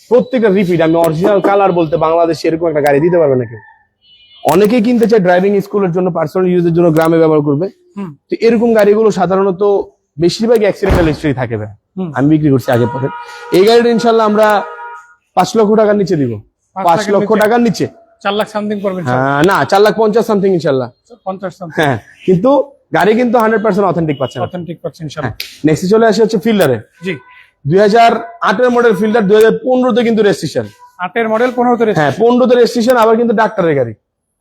প্রত্যেকটা রিপিট। আমি অরিজিনাল কালার বলতে বাংলাদেশে এরকম একটা গাড়ি দিতে পারবে না কেউ। অনেকেই কিনতে চায় ড্রাইভিং স্কুলের জন্য, পার্সোনাল ইউজের জন্য, গ্রামে ব্যবহার করবে। তো এরকম গাড়িগুলো সাধারণত বেশিরভাগ অ্যাক্সিডেন্টাল হিস্ট্রি থাকে ভাই। আমি বিক্রি করছি আগে পরে। এই গাড়িটা ইনশাল্লাহ আমরা 5 লক্ষ টাকার নিচে দিব। 5 লক্ষ টাকার নিচে 4 লাখ সামথিং পড়বে। হ্যাঁ, না 4,50,000 সামথিং ইনশাল্লাহ। 50 সামথিং। হ্যাঁ, কিন্তু গাড়ি কিন্তু 100% অথেন্টিক পাচ্ছেন। অথেন্টিক পাচ্ছেন ইনশাআল্লাহ। নেক্সট চলে আসে হচ্ছে ফিল্ডারে। জি। 2008 এর মডেল ফিল্ডার, 2015 তে কিন্তু রেজিস্ট্রেশন। 8 এর মডেল, 15 তে হ্যাঁ, 15 তে রেজিস্ট্রেশন, আবার কিন্তু ডাক্তারের গাড়ি,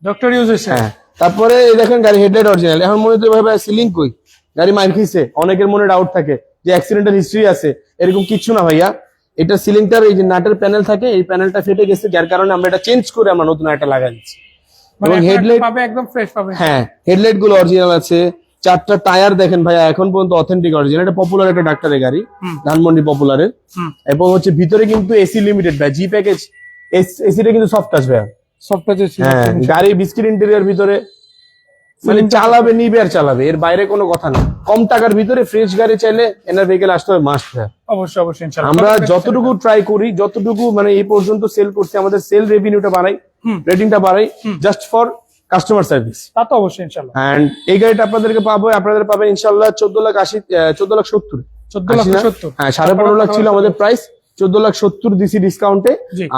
ডক্টর ইউজ হয়েছে। হ্যাঁ। তারপরে এই দেখেন গাড়ি হেডলাইট অরিজিনাল। এখন মনে হচ্ছে ভাই সিলিং কই, গাড়ি মাইর খেয়েছে, অনেকের মনে ডাউট থাকে যে অ্যাক্সিডেন্টাল হিস্ট্রি আছে। এরকম কিছু না ভাইয়া, এটা সিলিংটার এই যে নাটের প্যানেল থাকে, এই প্যানেলটা ফেটে গেছে, যার কারণে আমরা এটা চেঞ্জ করে আমরা নতুন একটা লাগাই দিচ্ছি। এবং হেডলাইট পাবে একদম ফ্রেশ পাবে। হ্যাঁ, হেডলাইট গুলো অরিজিনাল আছে। 4টা টায়ার দেখেন ভাইয়া, এখন পর্যন্ত অথেন্টিক অরিজিনাল। এটা পপুলার একটা ডাক্তারের গাড়ি, ধানমন্ডি পপুলারের। এবং হচ্ছে ভিতরে কিন্তু এসি লিমিটেড ভাই, জি প্যাকেজ। এসিটা কিন্তু সফট টাচ ভাইয়া, সফট টাচ। হ্যাঁ, গাড়ি বিস্কিট ইন্টেরিয়র ভিতরে, মানে চালাবে নিবে আর চালাবে, এর বাইরে কোনো কথা না। কম টাকার ভিতরে ফ্রেশ গাড়ি চাইলে এনার ভেহিকেল আসতে হবে মাস্ট ভাইয়া। অবশ্যই অবশ্যই ইনশাআল্লাহ। আমরা যতটুকু ট্রাই করি, যতটুকু মানে এই পর্যন্ত সেল করছি, আমাদের সেল রেভিনিউটা বাড়াই, রেটিংটা বাড়াই, জাস্ট ফর কাস্টমার সার্ভিস। তা তো অবশ্যই ইনশাআল্লাহ। এন্ড এই গাড়িটা আপনাদেরকে আপনাদের পাবেন ইনশাআল্লাহ 14,70,000। 14,70,000। হ্যাঁ, 15.5 লাখ ছিল আমাদের প্রাইস, 14,70,000 দিছি ডিসকাউন্টে।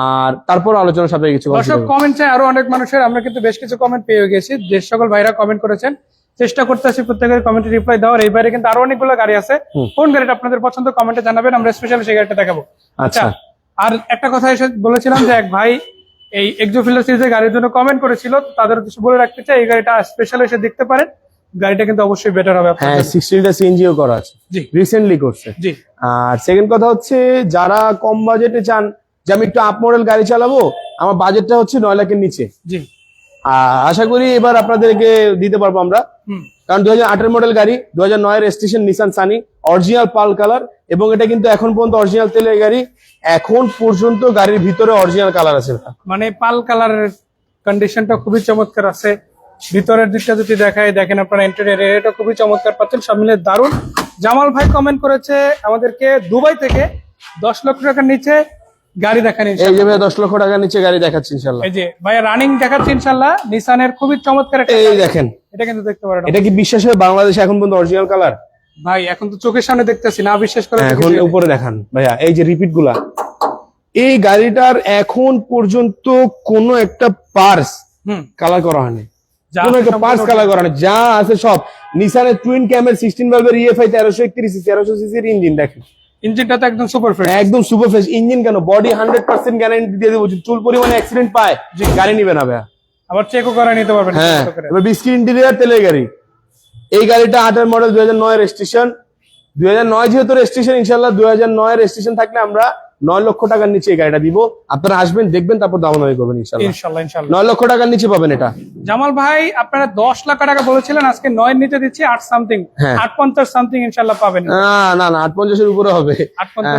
আর তারপর আলোচনা সাপেক্ষে কিছু দর্শক কমেন্ট চাই আরো অনেক মানুষের, আমরা কিন্তু বেশ কিছু কমেন্ট পেয়ে গেছি। যে সকল ভাইরা কমেন্ট করেছেন, চেষ্টা করতেছি প্রত্যেকের কমেন্টে রিপ্লাই দেওয়ার। এই বাইরে কিন্তু আরো অনেকগুলো গাড়ি আছে। কোন গাড়িটা আপনাদের পছন্দ কমেন্টে জানাবেন, আমরা স্পেশালি সেই গাড়িটা দেখাবো। আচ্ছা, আর একটা কথা এসে বলেছিলাম যে এক ভাই এই এক্সোফিল্ডার সিরিজের গাড়ির জন্য কমেন্ট করেছিল, তাদের উদ্দেশ্যে বলে রাখতে চাই এই গাড়িটা স্পেশাল এসে দেখতে পারেন। গাড়িটা কিন্তু অবশ্যই বেটার হবে। হ্যাঁ, 16টা সিএনজিও করা আছে, জি, রিসেন্টলি করছে। জি। আর সেকেন্ড কথা হচ্ছে, যারা কম বাজেটে চান যে আমি একটু আপ মডেল গাড়ি চালাবো, আমার বাজেটটা হচ্ছে 9 লাখের নিচে, জি। আশা করি এবার আপনাদেরকে দিতে পারবো আমরা। কারণ 2008 এর মডেল গাড়ি, 2009 রেজিস্ট্রেশন, নিসান সানি, অরিজিনাল পাল কালার। এবং এটা কিন্তু এখন পর্যন্ত অরিজিনাল তেলের গাড়ি, এখন পর্যন্ত গাড়ির ভিতরে অরিজিনাল কালার আছে। মানে পাল কালারের কন্ডিশনটা খুবই চমৎকার আছে। ভিতরের দিকটা যদি দেখায়, দেখেন আপনারা ইন্টেরিয়র এরিয়াটা খুবই চমৎকার পাচ্ছেন, সব মিলে দারুণ। জামাল ভাই কমেন্ট করেছে আমাদেরকে দুবাই থেকে 10 লক্ষ টাকার নিচে গাড়ি দেখান। এই যে ভাই 10 লক্ষ টাকার নিচে গাড়ি দেখাচ্ছি ইনশাআল্লাহ। এই যে ভাই রানিং দেখাচ্ছি ইনশাআল্লাহ, নিসানের খুবই চমৎকার একটা। এই দেখেন, এটা কিন্তু দেখতে পারেন। এটা কি বিশ্বাস হয় বাংলাদেশে এখন পর্যন্ত অরিজিনাল কালার? ভাই এখন তো চোখের সামনে দেখতেছি, না বিশ্বাস করে। এখন উপরে দেখান ভাইয়া, এই যে রিপিট গুলা, এই গাড়িটার এখন পর্যন্ত কোনো একটা পার্স কালার করা হয়নি, কোনো একটা পার্স কালার করা হয়নি। যা আছে সব নিসানের টুইন ক্যামের 16 ভালভের ইএফআই 1331 সিসির ইঞ্জিন। দেখেন ইঞ্জিনটা তো একদম সুপার ফ্রেশ, একদম সুপার ফ্রেশ ইঞ্জিন। কেন বডি 100% গ্যারান্টি দিয়ে দেবো, চুল পরিমাণে অ্যাক্সিডেন্ট পায় যে গাড়ি নিবে না ভাইয়া, আবার চেকও করে নিতে পারবেন। হ্যাঁ, এবার বিস্কিট ইন্টেরিয়র তেলের গাড়ি। এই গাড়িটা 8 এর মডেল, 2009 রেজিস্ট্রেশন। 2009 যেহেতু রেজিস্ট্রেশন, ইনশাআল্লাহ 2009 রেজিস্ট্রেশন থাকলে আমরা 9 লক্ষ টাকার নিচে এই গাড়িটা দিব। আপনারা আসবেন, দেখবেন, তারপর দামাদামি করবেন ইনশাআল্লাহ। ইনশাআল্লাহ ইনশাআল্লাহ 9 লক্ষ টাকার নিচে পাবেন এটা। জামাল ভাই আপনারা 10 লাখ টাকা বলেছিলেন, আজকে 9 এর নিচে দিচ্ছি 8 সামথিং, 850 সামথিং ইনশাআল্লাহ পাবেন। না 850 এর উপরে হবে।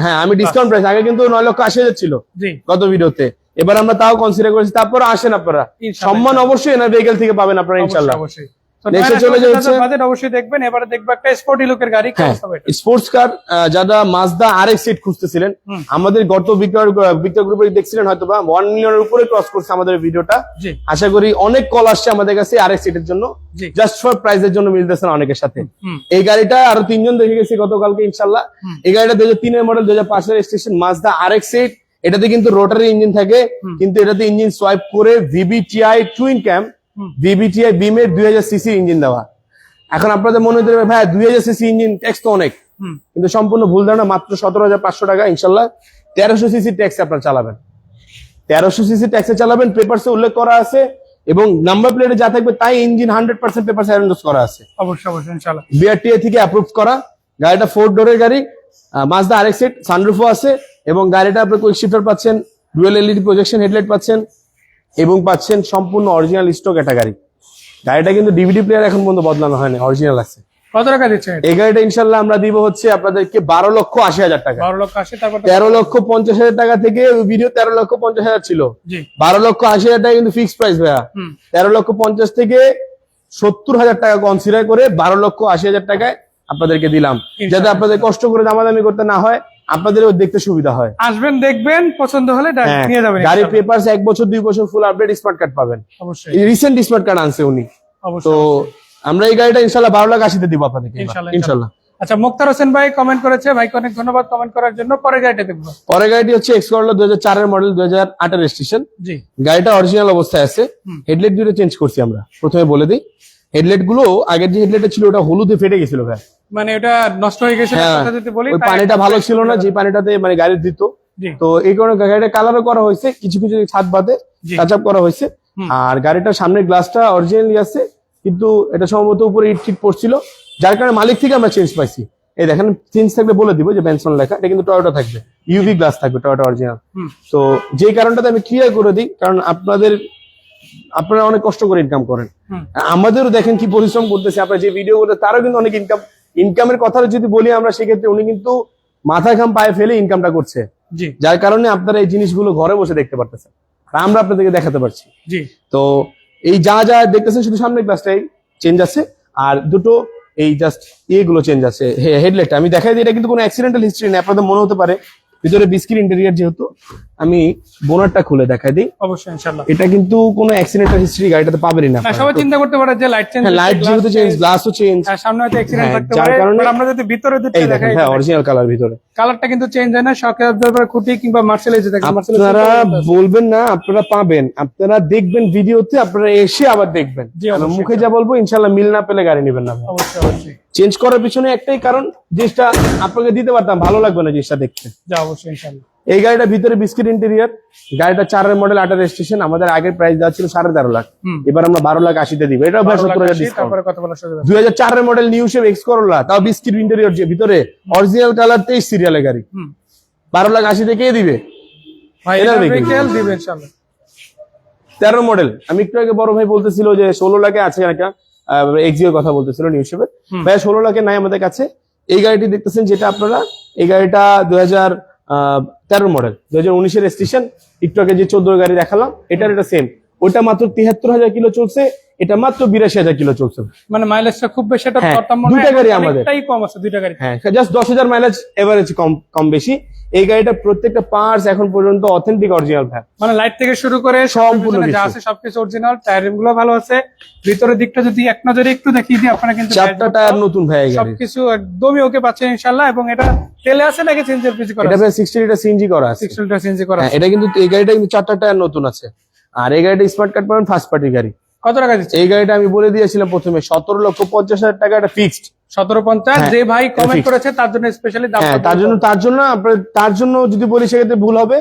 হ্যাঁ, আমি ডিসকাউন্ট প্রাইস, আগে কিন্তু 9,80,000 ছিল গত ভিডিওতে, এবার আমরা তাও কনসিডার করেছি। তারপর আসেন আপনারা, সম্মান অবশ্যই এনার ভেহিকেল থেকে পাবেন আপনারা ইনশাআল্লাহ। অবশ্যই দেখবেন। এবারে দেখবো একটা স্পোর্টি লুকের গাড়ি, স্পোর্টস কার, যারা মাজদা RX-8 খুঁজতেছিলেন, আমাদের গত বিক্রয় গ্রুপে দেখছিলেন হয়তো বা 1 মিলিয়নের উপরে ক্রস করছে আমাদের ভিডিওটা। আশা করি অনেক কল আসছে আমাদের কাছে RX-8 এর জন্য, জাস্ট ফর প্রাইসের জন্য মিলতেছে না অনেকের সাথে। এই গাড়িটা আরো 3 জন দেখে গেছি গতকালকে ইনশাআল্লাহ। এই গাড়িটা 2003 এর মডেল, 2005 এর রেজিস্ট্রেশন, মাজদা RX-8। এটাতে কিন্তু রোটারি ইঞ্জিন থাকে, কিন্তু এটাতে ইঞ্জিন সোয়াইপ করে VVTi টুইন ক্যাম, VVTi বিমের 2000 সিসি ইঞ্জিন দেওয়া। এখন আপনাদের মনে হতে পারে ভাই 2000 সিসি ইঞ্জিন, ট্যাক্স তো অনেক, কিন্তু সম্পূর্ণ ভুল ধারণা। মাত্র 17,500 টাকা ইনশাআল্লাহ 1300 সিসি ট্যাক্সে আপনারা চালাবেন, 1300 সিসি ট্যাক্সে চালাবেন। পেপারসে উল্লেখ করা আছে এবং নাম্বার প্লেটে যা থাকবে তাই ইঞ্জিন 100% পেপারসে এন্ডোর্স করা আছে। অবশ্যই অবশ্যই ইনশাআল্লাহ BRTA থেকে অ্যাপ্রুভ করা। গাড়িটা 4 ডোরের গাড়ি, মাজদা RX-8, সানরুফও আছে। এবং গাড়িটা আপনার কুইক শিফটার পাচ্ছেন, ডুয়াল LED প্রজেকশন হেডলাইট পাচ্ছেন, এবং পাচ্ছেন সম্পূর্ণ অরিজিনাল স্টক একটা গাড়ি। গাড়িটা কিন্তু DVD প্লেয়ার এখন পর্যন্ত বদলানো হয়নি, অরিজিনাল আছে। কত টাকা দিচ্ছেন এই গাড়িটা ইনশাল্লাহ আমরা দিব হচ্ছে আপনাদেরকে 12,80,000 টাকা। 12,80,000, তারপর 13,50,000 টাকা থেকে ভিডিও 13,50,000 ছিল, জি 12,80,000 টাকা কিন্তু ফিক্সড প্রাইস ভাইয়া। 13,50,000 থেকে 70,000 টাকা কনসিডার করে 12,80,000 টাকায় আপনাদেরকে দিলাম, যাতে আপনাদের কষ্ট করে দামাদামি করতে না হয়, আপনাদেরও দেখতে সুবিধা হয়। আসবেন, দেখবেন, পছন্দ হলে নিয়ে যাবেন। গাড়ির পেপারস 1 বছর 2 বছর ফুল আপডেট স্মার্ট কার্ড পাবেন। অবশ্যই রিসেন্ট স্মার্ট কার্ড আনছে উনি। তো আমরা এই গাড়িটা ইনশাল্লাহ 12,80,000 দিব আপনাদেরকে ইনশাল্লাহ। আচ্ছা, মুক্তার হোসেন ভাই কমেন্ট করেছে, ভাইকে অনেক ধন্যবাদ কমেন্ট করার জন্য। পরের গাড়িটা দেখবো। পরের গাড়িটি হচ্ছে এক্স করলা 2004 এর মডেল, 2008 এর রেজিস্ট্রেশন। জি গাড়িটা অরিজিনাল অবস্থায় আছে। হেডলাইট দুটো চেঞ্জ করছি আমরা, প্রথমে বলে দিই। হেডলাইট গুলো আগের যে হেডলাইটটা ছিল ওটা হলুদে ফেটে গেছিল ভাই, মানে ওটা নষ্ট হয়ে গেছে যদি বলি, ওই পানিটা ভালো ছিল না, যে পানিটাতে মানে গাড়ি দিত। তো এই কারণে গাড়িটা কালারও করা হয়েছে, কিছু কিছু ছাদ বাদে টাচ আপ করা হয়েছে। আর গাড়িটার সামনের গ্লাসটা অরিজিনালি আছে, কিন্তু এটা সম্ভবত উপরে ইট টিট পড়ছিল, যার কারণে মালিক থেকে আমরা চেঞ্জ পাইছি। এই দেখেন, চেঞ্জ থাকলে বলে দিব যে বেনসন লেখা, এটা কিন্তু টয়োটা থাকবে, ইউভি গ্লাস থাকবে, টয়োটা অরিজিনাল। তো যে কারণটাতে আমি ক্লিয়ার করে দিই, কারণ আপনারা অনেক কষ্ট করে ইনকাম করেন, আমাদেরও দেখেন কি পরিশ্রম করতেছে। আপনারা যে ভিডিও করতে তারও কিন্তু অনেক ইনকামের কথা যদি বলি আমরা, সেক্ষেত্রে উনি কিন্তু মাথা ঘাম পায়ে ফেলে ইনকামটা করছে, যার কারণে আপনারা এই জিনিসগুলো ঘরে বসে দেখতে পারতেছেন, আর আমরা আপনাদেরকে দেখাতে পারছি। তো এই যা যা দেখতেছেন, শুধু সামনের গ্লাসটাই চেঞ্জ আছে, আর দুটো এই জাস্ট এগুলো চেঞ্জ আছে। হেডলাইটটা আমি দেখাই দিই, এটা কিন্তু কোনো অ্যাক্সিডেন্টাল হিস্ট্রি নেই। আপনাদের মনে হতে পারে ভিতরে বিস্কিট ইন্টেরিয়র, যেহেতু আমি বোনারটা খুলে দেখাই দিই। অবশ্যই ইনশাআল্লাহ, এটা কিন্তু কোনো অ্যাক্সিডেন্টাল হিস্ট্রি গাড়িটাতে পাবেনই না। সবাই চিন্তা করতে পারে যে লাইট চেঞ্জ, লাইট যেহেতু চেঞ্জ, গ্লাসও চেঞ্জ, সামনে হয়তো অ্যাক্সিডেন্ট থাকতে যার পারে, কারণে আমরা যদি ভিতরে দিতে দেখাই, হ্যাঁ অরিজিনাল কালার ভিতরে কালারটা কিন্তু চেঞ্জ হয় না। শখের ব্যাপারে খুঁটি কিংবা মার্সেলাইজ থাকে, আপনারা বলবেন না, আপনারা পাবেন, আপনারা দেখবেন ভিডিওতে, আপনারা এসে আবার দেখবেন। আমি মুখে যা বলবো ইনশাআল্লাহ মিল না পেলে গাড়ি নেবেন না। অবশ্যই অবশ্যই চেঞ্জ করার পিছনে একটাই কারণ, জিনিসটা আপনাকে দিতে পারতাম, ভালো লাগবে না জিনিসটা দেখতে। যা অবশ্যই ইনশাআল্লাহ। এই গাড়িটা ভিতরে বিস্কিট ইন্টেরিয়র, গাড়িটা 4 এর মডেল, 8 এর রেজিস্ট্রেশন। আমাদের আগের প্রাইস দেওয়া ছিল 13.5 লাখ, এবার আমরা 12,80,000 দিব। এটা 70,000 ডিসকাউন্ট। 2004 এর model new shape X Corolla, তাও বিস্কিট ইন্টেরিয়র, যে ভিতরে অরিজিনাল কালার, 23 সিরিয়ালের গাড়ি, 12,80,000 কে দিবে ভাই? এটা রিটেল দিবে ইনশাআল্লাহ। 13 মডেল, আমি একটু আগে বড় ভাই বলতেছিল যে 16 লাখে আছে একটা এক্সিওর কথা বলতেছিল নিউ শেপের, ভাই 16 লাখে নাই আমাদের কাছে। এই গাড়িটি দেখতেছেন যেটা আপনারা, এই গাড়িটা 2013 মডেল, 2019 এর রেজিস্ট্রেশন। একটু আগে যে 14 গাড়ি দেখালাম, এটার এটা সেম। ওইটা মাত্র 73,000 কিলো চলছে, এটা মাত্র 82,000 কিলো চলছে। মানে মাইলেজটা খুব বেশি, এটা দুইটা গাড়ি আমাদের অনেকটাই কম আছে, দুইটা গাড়ি। হ্যাঁ, জাস্ট 10,000 মাইলেজ এভারেজ কম বেশি। এই গাড়িটা প্রত্যেকটা পার্টস এখন পর্যন্ত অথেন্টিক অরিজিনাল ভাই, মানে লাইট থেকে শুরু করে সম্পূর্ণ যা আছে সবকিছু অরিজিনাল। টায়ার গুলো ভালো আছে, ভিতরের দিকটা যদি এক নজরে একটু দেখিয়ে দিই আপনারা, কিন্তু 4টা টায়ার নতুন ভাই, সবকিছু একদমই ওকে পাচ্ছেন ইনশাআল্লাহ। এবং এটা তেলে আছে নাকি সিএনজি পিজি করা? এটা 60 লিটার সিএনজি করা আছে, 60 লিটার সিএনজি করা আছে। এটা কিন্তু এই গাড়িটা কিন্তু 4টা টায়ার নতুন আছে। আর এই গাড়িটা স্মার্ট কার্ড পাবেন, ফার্স্ট পার্টি গাড়ি। কত টাকা দিচ্ছে এই গাড়িটা? আমি বলে দিয়েছিলাম প্রথমে 17,50,000 টাকা, এটা ফিক্সড 1750। যে ভাই কমেন্ট করেছে তার জন্য স্পেশালি দাম। হ্যাঁ, তার জন্য যদি বলি সেক্ষেত্রে ভুল হবে।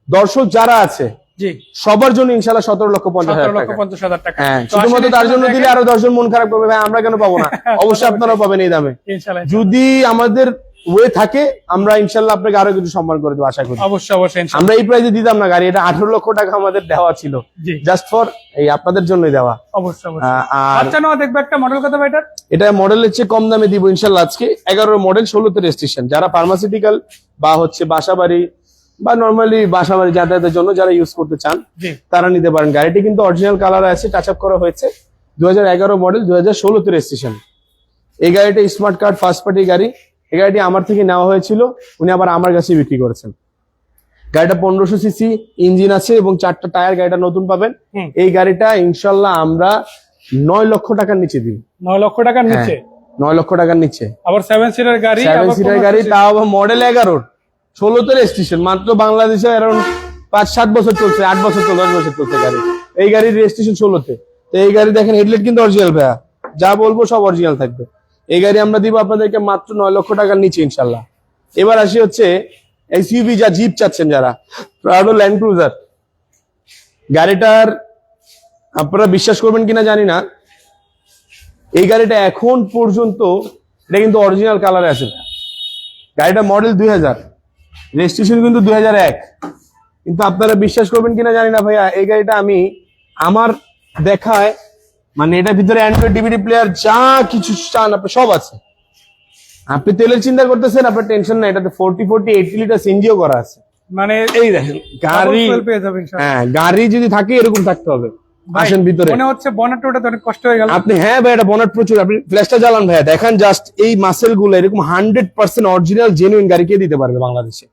দর্শক যারা আছে জি, সবার জন্য ইনশাআল্লাহ 17,50,000 টাকা। হ্যাঁ, শুধুমাত্র তার জন্য দিলে আরো 10 জন মন খারাপ করবে, ভাই আমরা কেন পাবো না? অবশ্যই আপনারাও পাবেন এই দামে ইনশাআল্লাহ। যদি আমাদের ওয়ে থাকে, আমরা ইনশাআল্লাহ আপনাকে আরো কিছু সম্মান করে দেবো, আশা করি। অবশ্যই অবশ্যই ইনশাআল্লাহ। আমরা এই প্রাইসে দিতাম না গাড়ি, এটা 18 লক্ষ টাকা আমাদের দেওয়া ছিল, জাস্ট ফর এই আপনাদের জন্যই দেওয়া। অবশ্যই অবশ্যই। আচ্ছা, না দেখবে একটা মডেল কত ভাই এটা? এটা মডেলের চেয়ে কম দামে দিব ইনশাআল্লাহ আজকে। 11 মডেল, 16 তে রেজিস্ট্রেশন। যারা ফার্মাসিউটিক্যাল বা হচ্ছে বাসাবাড়ি বা নরমালি বাসাবাড়ি যাতায়াতের জন্য যারা ইউজ করতে চান, তারা নিতে পারেন। গাড়িটি কিন্তু অরিজিনাল কালার আছে, টাচ আপ করা হয়েছে। 2011 মডেল, 2016 তে রেজিস্ট্রেশন। এই গাড়িটা স্মার্ট কার্ড ফার্স্ট পার্টি গাড়ি। এই গাড়িটি আমার থেকে নেওয়া হয়েছিল, উনি আবার আমার কাছে বিক্রি করেছেন। গাড়িটা 1500 সিসি ইঞ্জিন আছে এবং 4টা টায়ার, গাড়িটা নতুন পাবেন। এই গাড়িটা ইনশাআল্লাহ আমরা 9 লক্ষ টাকার নিচে দিব। 9 লক্ষ টাকার নিচে? 9 লক্ষ টাকার নিচে। আবার 7 সিটার গাড়ি, 7 সিটার গাড়ি, তাও আবার মডেল 11, 16 তে রেজিস্ট্রেশন। মাত্র বাংলাদেশে অ্যারাউন্ড 5-7 বছর চলছে, 8 বছর চলছে, 10 বছর চলছে গাড়ি। এই গাড়ির রেজিস্ট্রেশন 16 তে। তো এই গাড়ি দেখেন, হেডলাইট কিন্তু অরিজিনাল ভাইয়া, যা বলবো সব অরিজিনাল থাকবে। এই গাড়ি আমরা দিব আপনাদেরকে মাত্র 9 লক্ষ টাকার নিচে ইনশাআল্লাহ। এবার আসি হচ্ছে এসইউভি, যা জিপ চাচ্ছেন যারা, প্রাডো ল্যান্ড ক্রুজার। গাড়িটার আপনারা বিশ্বাস করবেন কিনা জানি না, এই গাড়িটা এখন পর্যন্ত এটা কিন্তু অরিজিনাল কালারে আছে। গাড়িটা মডেল 2000, রেজিস্ট্রেশন কিন্তু 2001। কিন্তু আপনারা বিশ্বাস করবেন কিনা জানি না ভাইয়া, এই গাড়িটা আমি আমার দেখায় মানে এটার ভিতরে অ্যান্ড্রয়েড ডিভিডি প্লেয়ার যা কিছু চান আপনি সব আছে। আপনি তেলের চিন্তা করতেছেন, আপনার টেনশন নাই, এটাতে 40 লিটার সিএনজিও করা আছে। মানে এই দেখেন গাড়ি, double fuel পেয়ে যাবেন ইনশাআল্লাহ। হ্যাঁ গাড়ি যদি থাকে এরকম থাকতে হবে। ভাই, আসেন ভিতরে। মনে হচ্ছে বনেট ওটা অনেক কষ্ট হয়ে গেল। আপনি হ্যাঁ ভাই, এটা বনেট প্রচুর, আপনি ফ্ল্যাশটা জ্বালান ভাইয়া, দেখেন জাস্ট এই মাসেল গুলো এরকম 100% অরিজিনাল জেনুইন গাড়ি কে দিতে পারবে বাংলাদেশে?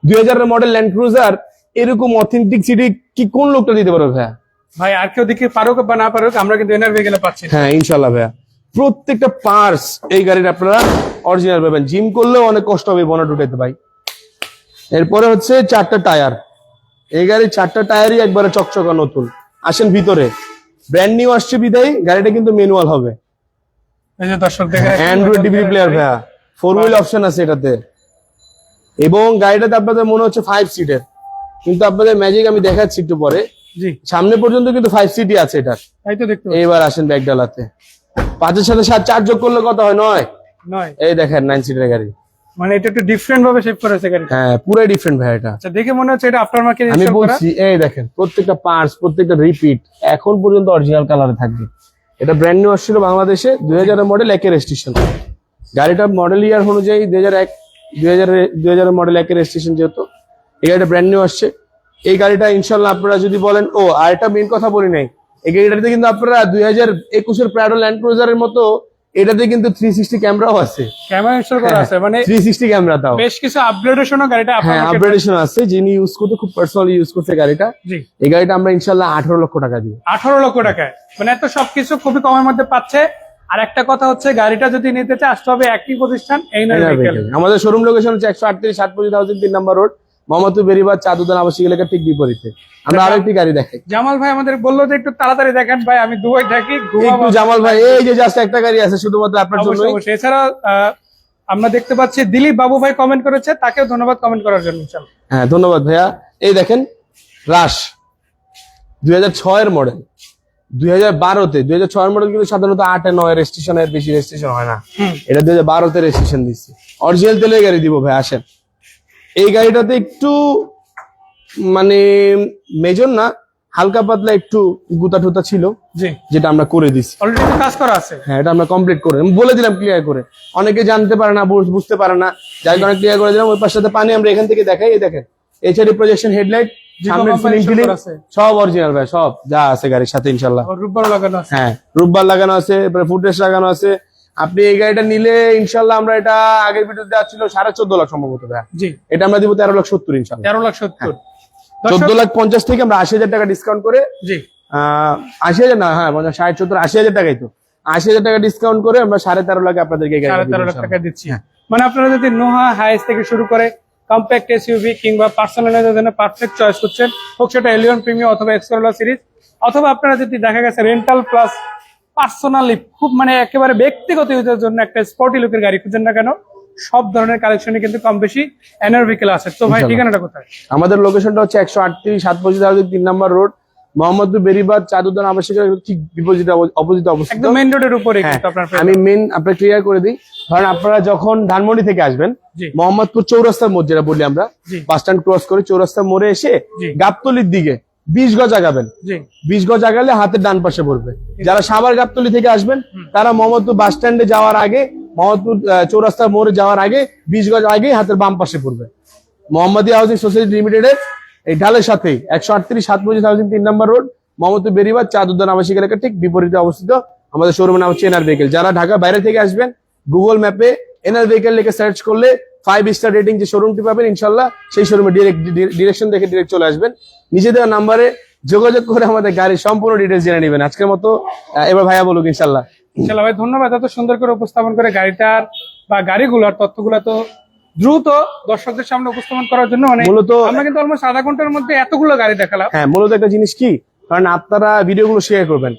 2000 এর মডেল ল্যান্ড ক্রুজার এরকম অথেন্টিক সিটি কি কোন লোকটা দিতে পারবে ভাইয়া? ভাই আর কেউ দিকে পারুক বা না পারুক, আমরা কিন্তু এনার ভেহিকেলে পাচ্ছি। হ্যাঁ ইনশাল্লাহ ভাইয়া, প্রত্যেকটা পার্টস এই গাড়ির আপনারা অরিজিনাল পাবেন। জিম করলেও অনেক কষ্ট হবে বনেট উঠাইতে ভাই। এরপরে হচ্ছে 4টা টায়ার, এই গাড়ির 4টা টায়ারই একবারে চকচকা নতুন। আসেন ভিতরে, ব্র্যান্ড নিউ আসছে বিদায়, গাড়িটা কিন্তু ম্যানুয়াল হবে। এই যে দর্শক দেখেন, অ্যান্ড্রয়েড ডিভিডি প্লেয়ার ভাইয়া, 4 হুইল অপশন আছে এটাতে, এবং গাড়িটাতে আপনাদের মনে হচ্ছে 5 সিটের, কিন্তু আপনাদের ম্যাজিক আমি দেখাচ্ছি একটু পরে। জি সামনে পর্যন্ত কিন্তু 5 সিটই আছে এটা। তাই তো দেখতে এইবার আসেন ব্যাগ ডালাতে, 5-এর সাথে 7 4 যোগ করলে কত হয়? 9। নয়। এই দেখেন 9 সিটের গাড়ি। মানে এটা একটু ডিফারেন্ট ভাবে শেপ করেছে গাড়িটা। হ্যাঁ পুরাই ডিফারেন্ট ভাই এটা। আচ্ছা, দেখে মনে হচ্ছে এটা আফটার মার্কেট আমি ইনস্টল করা। বলছি এই দেখেন প্রত্যেকটা পার্টস, প্রত্যেকটা রিপিট এখন পর্যন্ত অরিজিনাল কালারে থাকবে। এটা ব্র্যান্ড নিউ আসছিল বাংলাদেশে, 2000 এর মডেল, 1 এর রেজিস্ট্রেশন। গাড়িটা মডেল ইয়ার অনুযায়ী 2000 এর মডেল, 1 এর রেজিস্ট্রেশন, যেহেতু এই গাড়িটা ব্র্যান্ড নিউ আসছে। এই গাড়িটা ইনশাল্লাহ আপনারা যদি বলেন, ও আর একটা মেইন কথা বলি নাই, এই গাড়িটাতে কিন্তু আপনারা 2021 এর প্রাডো ল্যান্ড ক্রুজারের মতো এটাতে কিন্তু 360 ক্যামেরাও আছে। ক্যামেরা ইনস্টল করা আছে, মানে 360 ক্যামেরা তাও। বেশ কিছু আপগ্রেডেশনও গাড়িটা হ্যাঁ আপনার আপগ্রেডেশন আছে, যিনি ইউজ করতে খুব পার্সোনালি ইউজ করছে গাড়িটা। জি এই গাড়িটা আমরা ইনশাল্লাহ 18 লক্ষ টাকা দিব। 18 লক্ষ টাকায়, মানে এত সবকিছু খুবই কমের মধ্যে পাচ্ছে। আর একটা কথা হচ্ছে, গাড়িটা যদি নিতে চায় আসতে হবে একই প্রতিষ্ঠান, এই নয় ভেহিকেল। আমাদের শোরুম লোকেশন হচ্ছে 138 725 হাউজিং 3 নম্বর রোড, মোহাম্মদপুর বেরিবাদ চা দুদান আবাসিক এলাকার ঠিক বিপরীতে। আমরা আরেকটি গাড়ি দেখাই। জামাল ভাই আমাদের বললো যে একটু তাড়াতাড়ি দেখেন ভাই, আমি দুবাই থাকি, একটু জামাল ভাই, এই যে জাস্ট একটা গাড়ি আছে শুধুমাত্র আপনার জন্য। অবশ্যই। এছাড়া আমরা দেখতে পাচ্ছি দিলীপ বাবু ভাই কমেন্ট করেছে, তাকেও ধন্যবাদ কমেন্ট করার জন্য। ইনশাআল্লাহ। হ্যাঁ ধন্যবাদ ভাইয়া। এই দেখেন রাশ 2006 এর মডেল, 2012-তে, 2006 এর মডেল কিন্তু সাধারণত 8 9 রেজিস্ট্রেশনের বেশি রেজিস্ট্রেশন হয় না। এটা 2012-তে রেজিস্ট্রেশন দিচ্ছি, অরিজিনাল তেলের গাড়ি দিব ভাই। আসেন, এই গাড়িটাতে একটু মানে মেজর না, হালকা পাতলা একটু গুতা টুতা ছিল, জি যেটা আমরা করে দিছি। অলরেডি কাজ করা আছে। হ্যাঁ এটা আমরা কমপ্লিট করে আমি বলে দিলাম ক্লিয়ার করে, অনেকে জানতে পারে না, বুঝতে পারে না, যাই কারণে ক্লিয়ার করে দিলাম। ওই পাশটাতে পানি আমরা এখান থেকে দেখাই, এই দেখেন এইচআরডি প্রজেকশন হেডলাইট, সামনের সিলিং ফিলিং সব অরিজিনাল ভাই, সব যা আছে গাড়ির সাথে ইনশাআল্লাহ। রূপবার লাগানো আছে। হ্যাঁ রূপবার লাগানো আছে, এরপরে ফুটরেস্ট লাগানো আছে। আপনি এই গাড়িটা নিলে ইনশাআল্লাহ, আমরা এটা আগের ভিডিওতে দেওয়া ছিল 14.5 লাখ সম্ভবত ভাই, জি এটা আমরা দিব 13,70,000 ইনশাআল্লাহ। 13,70,000। 14,50,000 থেকে আমরা 80,000 টাকা ডিসকাউন্ট করে, জি 80,000 না, হ্যাঁ 60 70 80,000 টাকাই তো, 80,000 টাকা ডিসকাউন্ট করে আমরা 13.5 লাখ আপনাদেরকে গাড়ি 13.5 লাখ টাকা দিচ্ছি। মানে আপনারা যদি নোহা হাইস থেকে শুরু করে কম্প্যাক্ট এসইউভি কিংবা পার্সোনালাইজের জন্য পারফেক্ট চয়েস করছেন, হোক সেটা এলিয়ন প্রিমিয়াম অথবা এক্সকোলা সিরিজ, অথবা আপনারা যদি দেখা গেছে রেন্টাল প্লাস পার্সোনালি খুব মানে একেবারে ব্যক্তিগত ইউজের জন্য একটা স্পোর্টি লুকের গাড়ি খুঁজেন না কেন, সব ধরনের কালেকশনই কিন্তু কম বেশি এনার ভেহিকেল আছে। তো ভাই ঠিকানাটা কোথায়? আমাদের লোকেশনটা হচ্ছে 138 725 হাউজিং 3 নম্বর রোড, মোহাম্মদপুর বেরিবাদ চাঁদুদান আবাসিক ঠিক অপোজিট অবস্থিত, একদম মেইন রোডের উপরে কিন্তু আপনার আমি মেইন আপনার ক্লিয়ার করে দিই। ধরেন আপনারা যখন ধানমন্ডি থেকে আসবেন, জি মোহাম্মদপুর চৌরাস্তার মোড় যেটা বলি আমরা, জি বাস স্ট্যান্ড ক্রস করে চৌরাস্তার মোড়ে এসে জি গাবতলির দিকে 20 গজ আগাবেন, জি 20 গজ আগালে হাতের ডান পাশে পড়বে। যারা সাভার গাবতলি থেকে আসবেন তারা মোহাম্মদপুর বাস স্ট্যান্ডে যাওয়ার আগে, মোহাম্মদপুর চৌরাস্তার মোড়ে যাওয়ার আগে 20 গজ আগে হাতের বাম পাশে পড়বে। মোহাম্মদিয়া হাউজিং সোসাইটি লিমিটেডের এই ঢালের সাথে 138 725 হাউজিং 3 নম্বর রোড, মোহাম্মদপুর বেরিবাদ চাঁদুদান আবাসিক এলাকা ঠিক বিপরীতে অবস্থিত আমাদের শোরুমের নাম হচ্ছে এনআর ভেহিকেল। যারা ঢাকা বাইরে থেকে আসবেন, গুগল ম্যাপে এনআর ভেহিকেল লিখে সার্চ করলে 5 স্টার রেটিং যে শোরুমটি পাবেন ইনশাল্লাহ, সেই শোরুমে ডিরেকশন দেখে ডিরেক্ট চলে আসবেন। নিচে দেওয়া নাম্বারে যোগাযোগ করে আমাদের গাড়ির সম্পূর্ণ ডিটেলস জেনে নেবেন। আজকের মতো এবার ভাইয়া বলুক ইনশাল্লাহ। ইনশাআল্লাহ ভাই, ধন্যবাদ এত সুন্দর করে উপস্থাপন করে গাড়িটার বা গাড়িগুলোর তথ্যগুলো তো দ্রুত দর্শকদের সামনে উপস্থাপন করার জন্য। মানে মূলত আমরা কিন্তু অলমোস্ট আধা ঘন্টার মধ্যে এতগুলো গাড়ি দেখালাম। হ্যাঁ মূলত একটা জিনিস কি, কারণ আপনারা ভিডিওগুলো শেয়ার করবেন,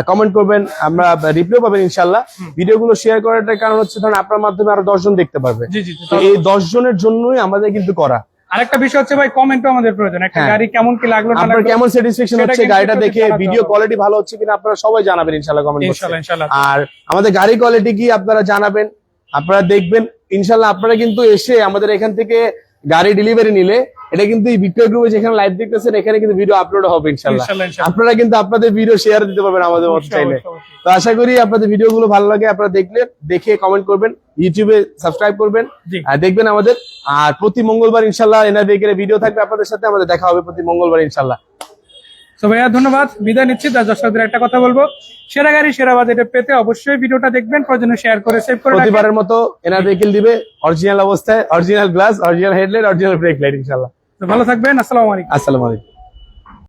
কমেন্ট করবেন, আমরা রিপ্লাই পাবেন ইনশাল্লাহ। ভিডিওগুলো শেয়ার করাটার কারণ হচ্ছে ধরেন আপনার মাধ্যমে আরো 10 জন দেখতে পারবে। জি জি। তো এই 10 জনের জন্যই আমাদের কিন্তু করা। আরেকটা বিষয় হচ্ছে ভাই, কমেন্টও আমাদের প্রয়োজন। একটা গাড়ি কেমন কি লাগলো না আপনার লাগলো, কেমন স্যাটিসফ্যাকশন সেটা হচ্ছে কিন্তু গাড়িটা একটু দেখে, জানাতে ভিডিও হবে। কোয়ালিটি ভালো হচ্ছে কিনা আপনারা সবাই জানাবেন ইনশাল্লাহ কমেন্ট বক্সে। ইনশাআল্লাহ ইনশাআল্লাহ। আর আমাদের গাড়ি কোয়ালিটি কি আপনারা জানাবেন, আপনারা দেখবেন ইনশাল্লাহ। আপনারা কিন্তু এসে আমাদের এখান থেকে গাড়ি ডেলিভারি নিলে এটা কিন্তু এই বিক্রয় গ্রুপে যেখানে লাইভ দেখতেছেন এখানে কিন্তু ভিডিও আপলোড হবে ইনশাল্লাহ। ইনশাল্লাহ। আপনারা কিন্তু আপনাদের ভিডিও শেয়ার দিতে পারবেন আমাদের মতো চাইলে। তো আশা করি আপনাদের ভিডিও গুলো ভালো লাগে, আপনারা দেখে কমেন্ট করবেন, ইউটিউবে সাবস্ক্রাইব করবেন আর দেখবেন আমাদের। আর প্রতি মঙ্গলবার ইনশাল্লাহ এনার ভেহিকেলের ভিডিও থাকবে আপনাদের সাথে, আমাদের দেখা হবে প্রতি মঙ্গলবার ইনশাল্লাহ। তো ভাইয়া ধন্যবাদ, বিদায় নিচ্ছি। তার দর্শকদের একটা কথা বলবো, সেরা গাড়ি সেরা বাজেটে পেতে অবশ্যই ভিডিওটা দেখবেন, প্রয়োজনে শেয়ার করে সেভ করে রাখবেন। প্রতিবারের মতো এনার ভেহিকেল দিবে অরিজিনাল অবস্থায়, original glass, original headlight, original break light ইনশাল্লাহ। তো ভালো থাকবেন, আসসালামু আলাইকুম। আসসালামু আলাইকুম।